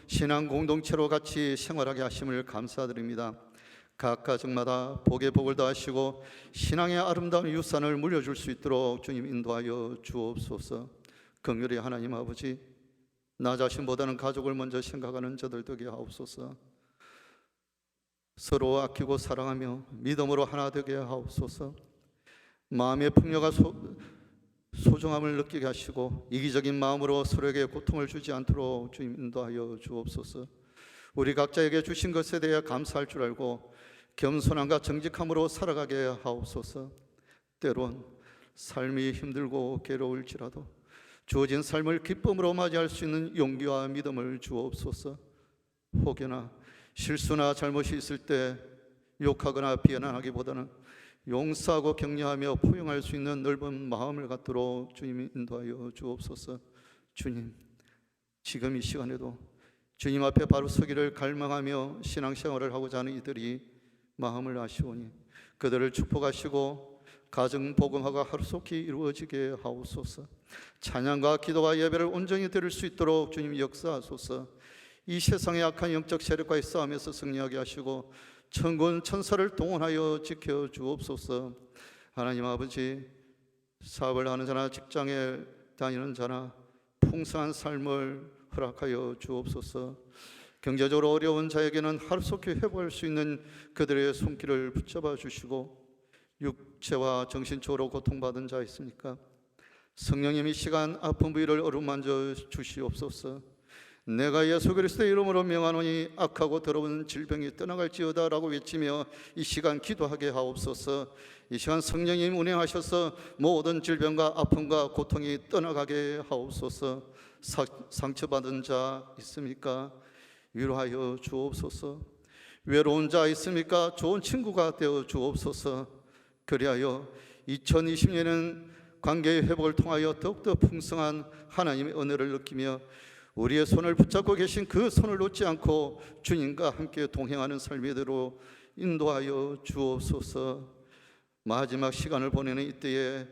신앙 공동체로 같이 생활하게 하심을 감사드립니다. 각 가정마다 복의 복을 더하시고 신앙의 아름다운 유산을 물려줄 수 있도록 주님 인도하여 주옵소서. 긍휼히 하나님 아버지, 나 자신보다는 가족을 먼저 생각하는 저들 되게 하옵소서. 서로 아끼고 사랑하며 믿음으로 하나 되게 하옵소서. 마음의 풍요가 소중함을 느끼게 하시고 이기적인 마음으로 서로에게 고통을 주지 않도록 주님 인도하여 주옵소서. 우리 각자에게 주신 것에 대해 감사할 줄 알고 겸손함과 정직함으로 살아가게 하옵소서. 때론 삶이 힘들고 괴로울지라도 주어진 삶을 기쁨으로 맞이할 수 있는 용기와 믿음을 주옵소서. 혹여나 실수나 잘못이 있을 때 욕하거나 비난하기보다는 용서하고 격려하며 포용할 수 있는 넓은 마음을 갖도록 주님이 인도하여 주옵소서. 주님, 지금 이 시간에도 주님 앞에 바로 서기를 갈망하며 신앙생활을 하고자 하는 이들이 마음을 아시오니 그들을 축복하시고 가정 복음화가 하루속히 이루어지게 하옵소서. 찬양과 기도와 예배를 온전히 드릴 수 있도록 주님 역사하소서. 이 세상의 악한 영적 세력과의 싸움에서 승리하게 하시고 천군 천사를 동원하여 지켜 주옵소서. 하나님 아버지, 사업을 하는 자나 직장에 다니는 자나 풍성한 삶을 허락하여 주옵소서. 경제적으로 어려운 자에게는 하루속히 회복할 수 있는 그들의 손길을 붙잡아 주시고 육체와 정신적으로 고통받은 자 있습니까? 성령님, 이 시간 아픈 부위를 어루만져 주시옵소서. 내가 예수 그리스도의 이름으로 명하노니 악하고 더러운 질병이 떠나갈지어다 라고 외치며 이 시간 기도하게 하옵소서. 이 시간 성령님 운행하셔서 모든 질병과 아픔과 고통이 떠나가게 하옵소서. 상처받은 자 있습니까? 위로하여 주옵소서. 외로운 자 있습니까? 좋은 친구가 되어 주옵소서. 그리하여 2020년에는 관계의 회복을 통하여 더욱더 풍성한 하나님의 은혜를 느끼며 우리의 손을 붙잡고 계신 그 손을 놓지 않고 주님과 함께 동행하는 삶이대로 인도하여 주옵소서. 마지막 시간을 보내는 이때에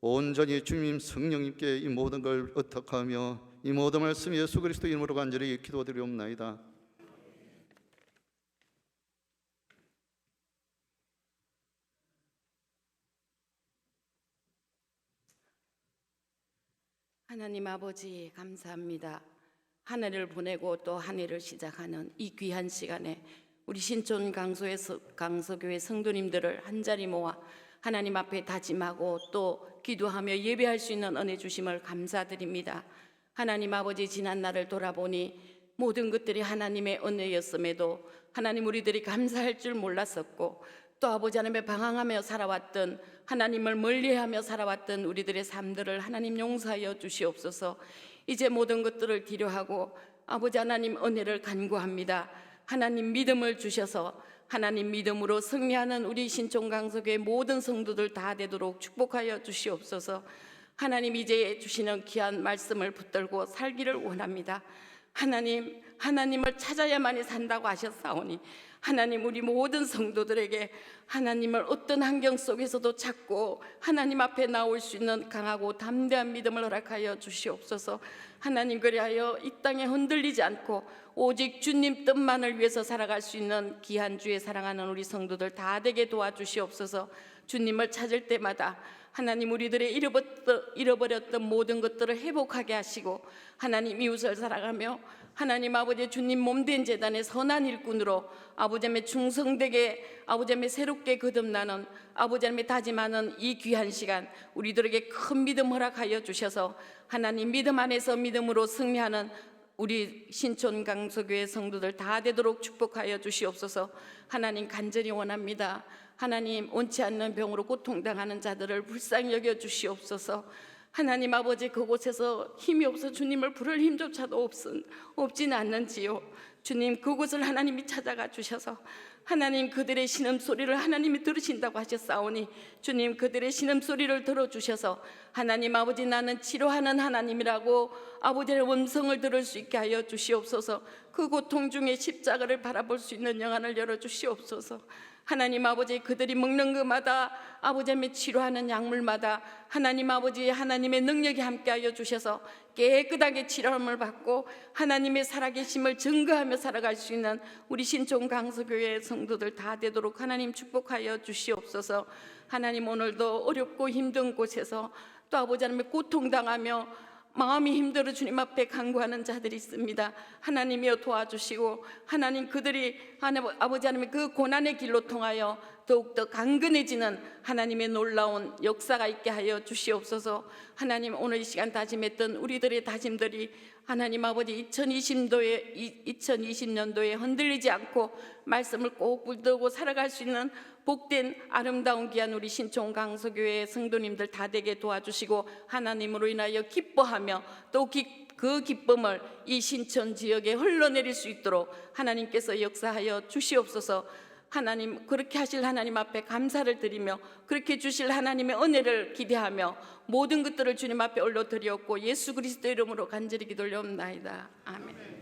온전히 주님 성령님께 이 모든 걸 의탁하며 이 모든 말씀 예수 그리스도 이름으로 간절히 기도드리옵나이다. 하나님 아버지 감사합니다. 한 해를 보내고 또 한 해를 시작하는 이 귀한 시간에 우리 신촌 강서교회 성도님들을 한자리 모아 하나님 앞에 다짐하고 또 기도하며 예배할 수 있는 은혜 주심을 감사드립니다. 하나님 아버지 지난 날을 돌아보니 모든 것들이 하나님의 은혜였음에도 하나님 우리들이 감사할 줄 몰랐었고 또 아버지 하나님의 방황하며 살아왔던 하나님을 멀리하며 살아왔던 우리들의 삶들을 하나님 용서하여 주시옵소서. 이제 모든 것들을 뒤로하고 아버지 하나님 은혜를 간구합니다. 하나님 믿음을 주셔서 하나님 믿음으로 승리하는 우리 신촌 강서교회 모든 성도들 다 되도록 축복하여 주시옵소서. 하나님 이제 주시는 귀한 말씀을 붙들고 살기를 원합니다. 하나님을 찾아야만이 산다고 하셨사오니 하나님 우리 모든 성도들에게 하나님을 어떤 환경 속에서도 찾고 하나님 앞에 나올 수 있는 강하고 담대한 믿음을 허락하여 주시옵소서. 하나님 그리하여 이 땅에 흔들리지 않고 오직 주님 뜻만을 위해서 살아갈 수 있는 귀한 주의 사랑하는 우리 성도들 다 되게 도와주시옵소서. 주님을 찾을 때마다 하나님 우리들의 잃어버렸던 모든 것들을 회복하게 하시고 하나님 이웃을 사랑하며 하나님 아버지 주님 몸된 제단의 선한 일꾼으로 아버지의 충성되게 아버지의 새롭게 거듭나는 아버지의 다짐하는 이 귀한 시간 우리들에게 큰 믿음 허락하여 주셔서 하나님 믿음 안에서 믿음으로 승리하는 우리 신촌 강서교회 성도들 다 되도록 축복하여 주시옵소서. 하나님 간절히 원합니다. 하나님 원치 않는 병으로 고통당하는 자들을 불쌍히 여겨 주시옵소서. 하나님 아버지 그곳에서 힘이 없어 주님을 부를 힘조차도 없지는 않는지요. 주님 그곳을 하나님이 찾아가 주셔서 하나님 그들의 신음소리를 하나님이 들으신다고 하셨사오니 주님 그들의 신음소리를 들어주셔서 하나님 아버지 나는 치료하는 하나님이라고 아버지의 음성을 들을 수 있게 하여 주시옵소서. 그 고통 중에 십자가를 바라볼 수 있는 영안을 열어주시옵소서. 하나님 아버지 그들이 먹는 것마다 아버지의 치료하는 약물마다 하나님 아버지 하나님의 능력이 함께하여 주셔서 깨끗하게 치료함을 받고 하나님의 살아계심을 증거하며 살아갈 수 있는 우리 신촌 강서교회 성도들 다 되도록 하나님 축복하여 주시옵소서. 하나님 오늘도 어렵고 힘든 곳에서 또 아버지 하나님의 고통당하며 마음이 힘들어 주님 앞에 간구하는 자들이 있습니다. 하나님이여 도와주시고 하나님 그들이 아버지 하나님의 그 고난의 길로 통하여 더욱더 강건해지는 하나님의 놀라운 역사가 있게 하여 주시옵소서. 하나님 오늘 이 시간 다짐했던 우리들의 다짐들이 하나님 아버지 2020년도에 흔들리지 않고 말씀을 꼭 붙들고 살아갈 수 있는 복된 아름다운 귀한 우리 신촌 강서교회 성도님들 다 되게 도와주시고 하나님으로 인하여 기뻐하며 또 그 기쁨을 이 신촌 지역에 흘러내릴 수 있도록 하나님께서 역사하여 주시옵소서. 하나님 그렇게 하실 하나님 앞에 감사를 드리며 그렇게 주실 하나님의 은혜를 기대하며 모든 것들을 주님 앞에 올려드리었고 예수 그리스도 이름으로 간절히 기도올려옵나이다. 아멘.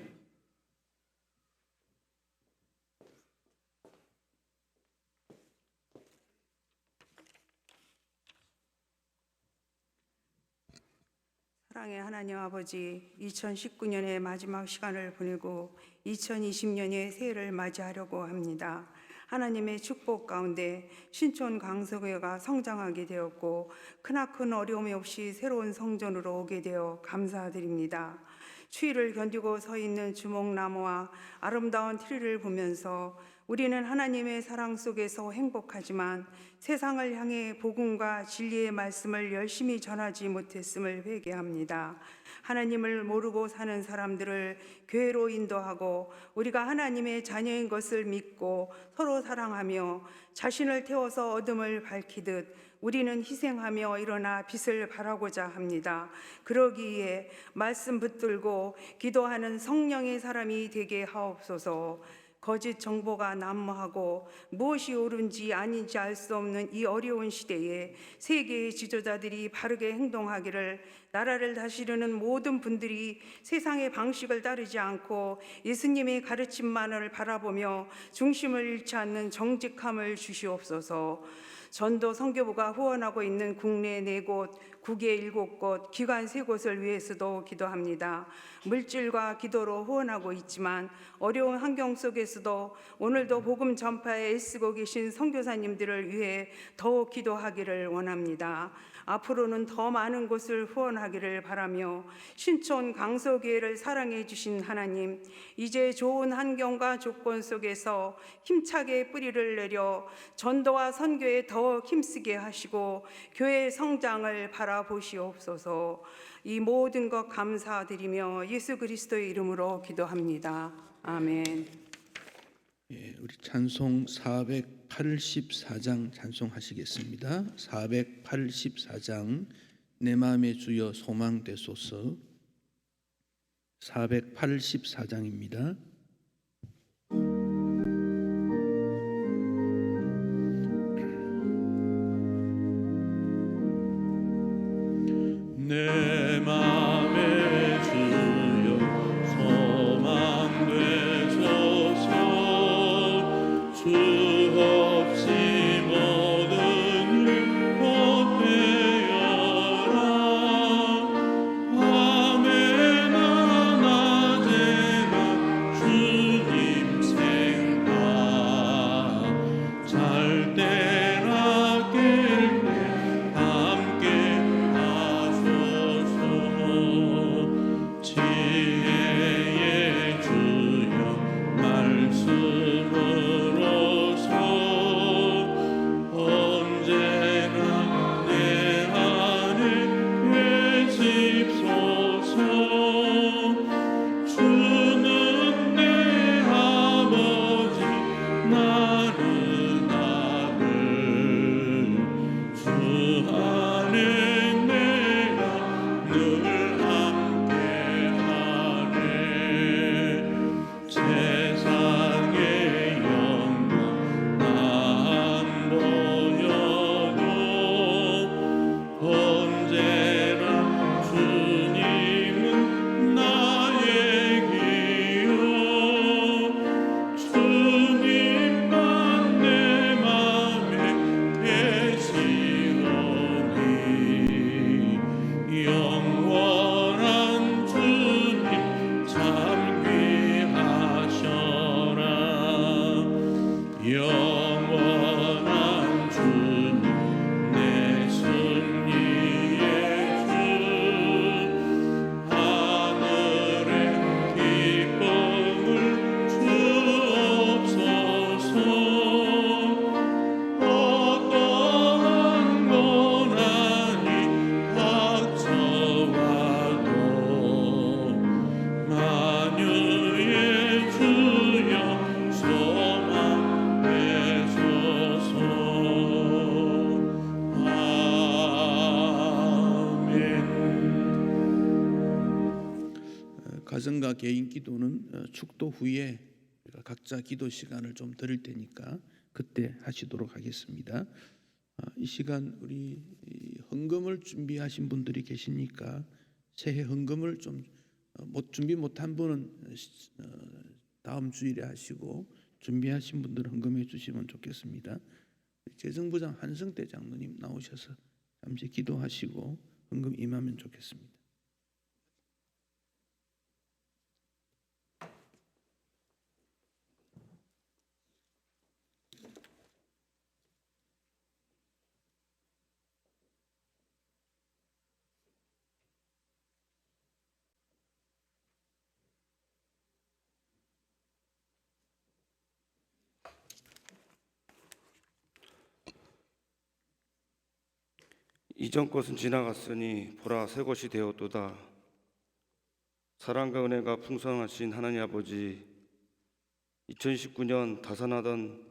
사랑의 하나님 아버지, 2019년의 마지막 시간을 보내고 2020년의 새해를 맞이하려고 합니다. 하나님의 축복 가운데 신촌 강서교회가 성장하게 되었고 크나큰 어려움이 없이 새로운 성전으로 오게 되어 감사드립니다. 추위를 견디고 서 있는 주목나무와 아름다운 트리를 보면서 우리는 하나님의 사랑 속에서 행복하지만 세상을 향해 복음과 진리의 말씀을 열심히 전하지 못했음을 회개합니다. 하나님을 모르고 사는 사람들을 교회로 인도하고 우리가 하나님의 자녀인 것을 믿고 서로 사랑하며 자신을 태워서 어둠을 밝히듯 우리는 희생하며 일어나 빛을 발하고자 합니다. 그러기에 말씀 붙들고 기도하는 성령의 사람이 되게 하옵소서. 거짓 정보가 난무하고 무엇이 옳은지 아닌지 알 수 없는 이 어려운 시대에 세계의 지도자들이 바르게 행동하기를, 나라를 다스리는 모든 분들이 세상의 방식을 따르지 않고 예수님의 가르침만을 바라보며 중심을 잃지 않는 정직함을 주시옵소서. 전도 선교부가 후원하고 있는 국내 4곳 국의 7곳, 기관 3곳을 위해서도 기도합니다. 물질과 기도로 후원하고 있지만 어려운 환경 속에서도 오늘도 복음 전파에 애쓰고 계신 선교사님들을 위해 더욱 기도하기를 원합니다. 앞으로는 더 많은 곳을 후원하기를 바라며 신촌 강서교회를 사랑해 주신 하나님, 이제 좋은 환경과 조건 속에서 힘차게 뿌리를 내려 전도와 선교에 더 힘쓰게 하시고 교회 성장을 바라보시옵소서. 이 모든 것 감사드리며 예수 그리스도의 이름으로 기도합니다. 아멘. 예, 우리 찬송 484장 찬송하시겠습니다. 484장 내 마음의 주여 소망 되소서. 484장입니다. 내 맘의 주여 소망 되소서. 주 없이 모든 일 못되어라. 밤에나 낮에나 주님 생각 잘 때나 깰 때 함께 하소서. 지혜의 주여 말씀으로서 언제나 내 안에 계십소서. 주는 내 아버지 나는 아들. 주 안에 내가 늘 함께하네. 세상의 영광 난 보여도 언제나 주님은 나의 기여. 주님만 내 맘에 계시오니 영원한 주님 참 귀하셔라. 영원한 주님 내 승리의 주. 하늘의 기쁨을 주옵소서. 어떠한 고난이 닥쳐와도 만유의 주여 소망 되소서. 아멘. 가정과 개인 기도는 축도 후에 우리가 각자 기도 시간을 좀 드릴 테니까 그때 하시도록 하겠습니다. 이 시간 우리 헌금을 준비하신 분들이 계시니까 새해 헌금을 좀 준비 못한 분은 다음 주일에 하시고 준비하신 분들은 헌금해 주시면 좋겠습니다. 재정부장 한성대 장로님 나오셔서 잠시 기도하시고 헌금 임하면 좋겠습니다. 이전 것은 지나갔으니 보라 새 것이 되었도다. 사랑과 은혜가 풍성하신 하나님 아버지, 2019년 다산하던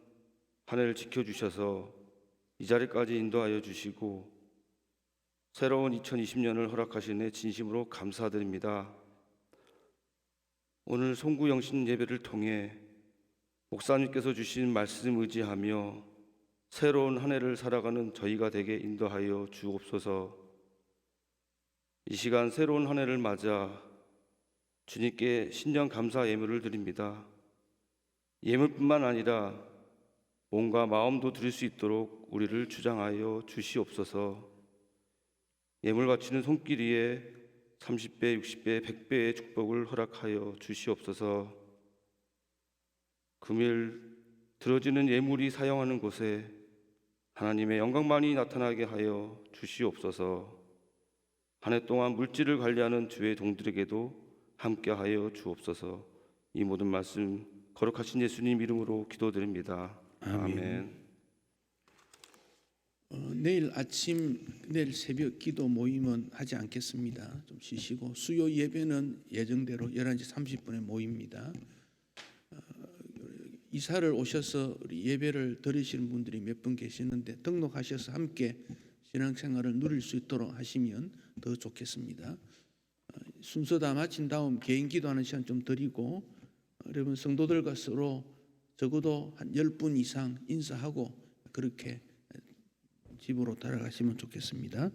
한 해를 지켜주셔서 이 자리까지 인도하여 주시고 새로운 2020년을 허락하시네 진심으로 감사드립니다. 오늘 송구 영신 예배를 통해 목사님께서 주신 말씀 의지하며 새로운 한 해를 살아가는 저희가 되게 인도하여 주옵소서. 이 시간 새로운 한 해를 맞아 주님께 신령 감사 예물을 드립니다. 예물뿐만 아니라 몸과 마음도 드릴 수 있도록 우리를 주장하여 주시옵소서. 예물 바치는 손길이에 30배, 60배, 100배의 축복을 허락하여 주시옵소서. 금일 들어지는 예물이 사용하는 곳에 하나님의 영광만이 나타나게 하여 주시옵소서. 한 해 동안 물질을 관리하는 주의 종들에게도 함께하여 주옵소서. 이 모든 말씀 거룩하신 예수님 이름으로 기도드립니다. 아멘. 내일 새벽 기도 모임은 하지 않겠습니다. 좀 쉬시고 수요 예배는 예정대로 11시 30분에 모입니다. 이사를 오셔서 우리 예배를 드리시는 분들이 몇 분 계시는데 등록하셔서 함께 신앙생활을 누릴 수 있도록 하시면 더 좋겠습니다. 순서 다 마친 다음 개인 기도하는 시간 좀 드리고 여러분 성도들과 서로 적어도 한 10분 이상 인사하고 그렇게 집으로 따라가시면 좋겠습니다.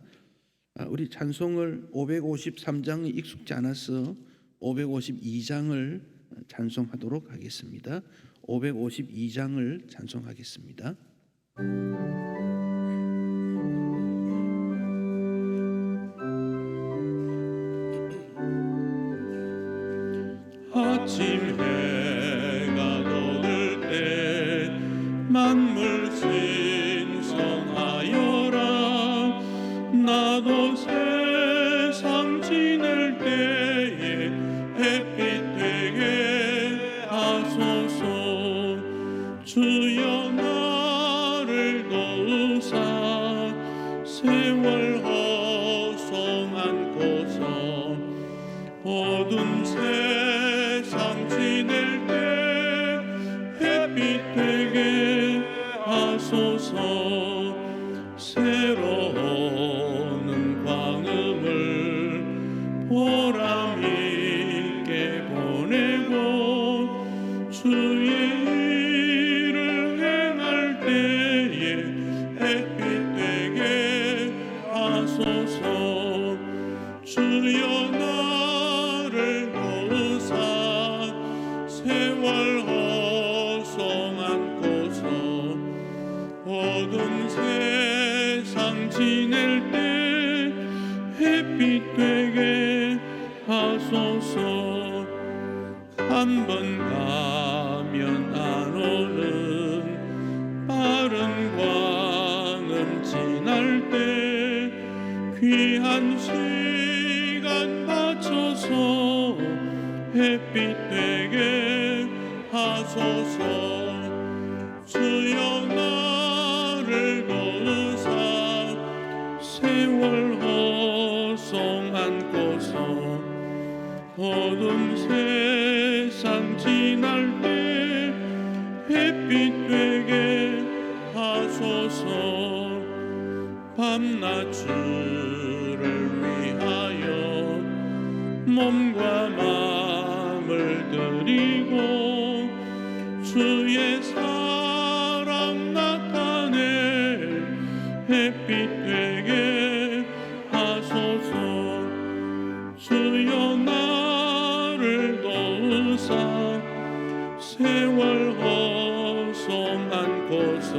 우리 찬송을 553장이 익숙지 않아서 552장을 찬송하도록 하겠습니다. 552장을 찬송하겠습니다. 아침 해가 돋을 때 만물 신성하여라. 나도 세상 지낼 때에 햇빛 되게 하소서. 주여 나를 도우사 세월 허송한 곳서 어두운 세상 지낼 때 햇빛 되게 하소서. 새로운 광음을 보람 있게 보내고 주의 일을 행할 때에 햇빛 되게 하소서. 주여 나를 도우사 세월 허송한 곳서 어두운 세상 지낼 때 햇빛 되게 하소서. 한 번 가면 안 오는 빠른 광음 지날 때 귀한 시간 맞춰서 햇빛 되게 하소서. 주여 나를 도우사 세월 허송한 곳서 어두운 세상 지날 때 햇빛 되게 하소서. 밤낮 주를 위하여 몸과 마음을 드리고 주의 사랑 나타낼 햇빛 되게 하소서. 주여 나를 도우사 세월 허송한 곳서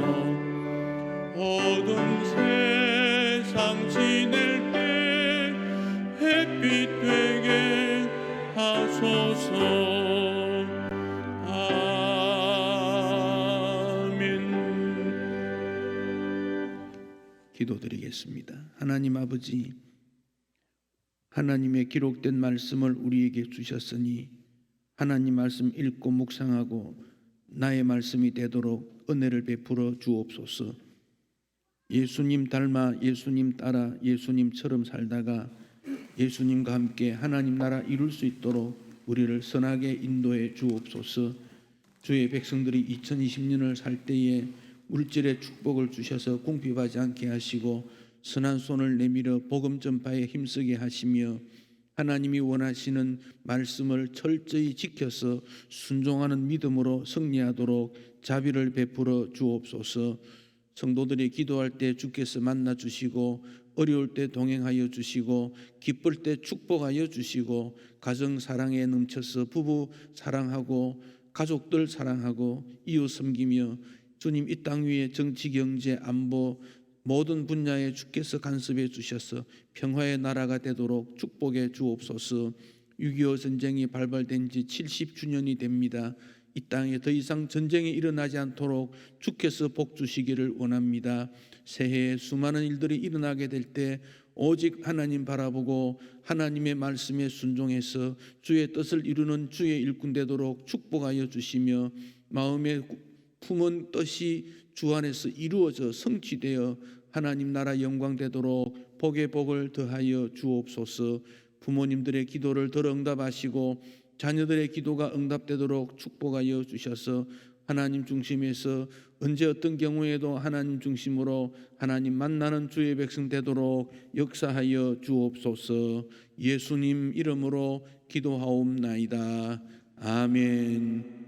어두운 세상 지낼 때 햇빛 되게 하소서. 기도드리겠습니다. 하나님 아버지, 하나님의 기록된 말씀을 우리에게 주셨으니 하나님 말씀 읽고 묵상하고 나의 말씀이 되도록 은혜를 베풀어 주옵소서. 예수님 닮아 예수님 따라 예수님처럼 살다가 예수님과 함께 하나님 나라 이룰 수 있도록 우리를 선하게 인도해 주옵소서. 주의 백성들이 2020년을 살 때에 물질의 축복을 주셔서 궁핍하지 않게 하시고 선한 손을 내밀어 복음 전파에 힘쓰게 하시며 하나님이 원하시는 말씀을 철저히 지켜서 순종하는 믿음으로 승리하도록 자비를 베풀어 주옵소서. 성도들이 기도할 때 주께서 만나 주시고 어려울 때 동행하여 주시고 기쁠 때 축복하여 주시고 가정 사랑에 넘쳐서 부부 사랑하고 가족들 사랑하고 이웃 섬기며 주님 이 땅 위에 정치 경제 안보 모든 분야에 주께서 간섭해 주셔서 평화의 나라가 되도록 축복해 주옵소서. 6.25 전쟁이 발발된 지 70주년이 됩니다. 이 땅에 더 이상 전쟁이 일어나지 않도록 주께서 복 주시기를 원합니다. 새해에 수많은 일들이 일어나게 될 때 오직 하나님 바라보고 하나님의 말씀에 순종해서 주의 뜻을 이루는 주의 일꾼 되도록 축복하여 주시며 마음에 품은 뜻이 주 안에서 이루어져 성취되어 하나님 나라 영광 되도록 복의 복을 더하여 주옵소서. 부모님들의 기도를 더 응답하시고 자녀들의 기도가 응답되도록 축복하여 주셔서 하나님 중심에서 언제 어떤 경우에도 하나님 중심으로 하나님 만나는 주의 백성 되도록 역사하여 주옵소서. 예수님 이름으로 기도하옵나이다. 아멘.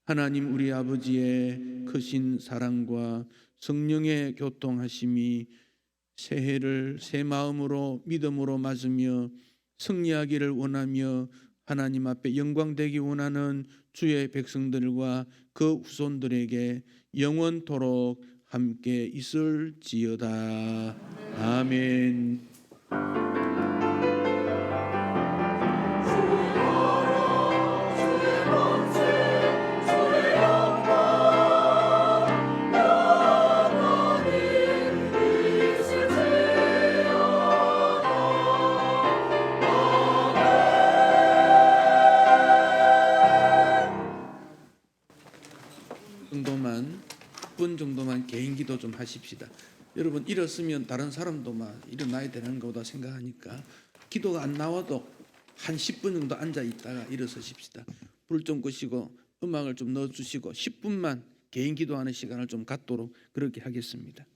하나님 우리 아버지의 크신 사랑과 성령의 교통하심이 새해를 새 마음으로 믿음으로 맞으며 승리하기를 원하며 하나님 앞에 영광되기 원하는 주의 백성들과 그 후손들에게 영원토록 함께 있을지어다. 아멘. 정도만 개인 기도 좀 하십시다. 여러분 일었으면 다른 사람도 막 일어나야 되는 거다 생각하니까 기도가 안 나와도 한 10분 정도 앉아 있다가 일어서십시다. 불 좀 끄시고 음악을 좀 넣어주시고 10분만 개인 기도하는 시간을 좀 갖도록 그렇게 하겠습니다.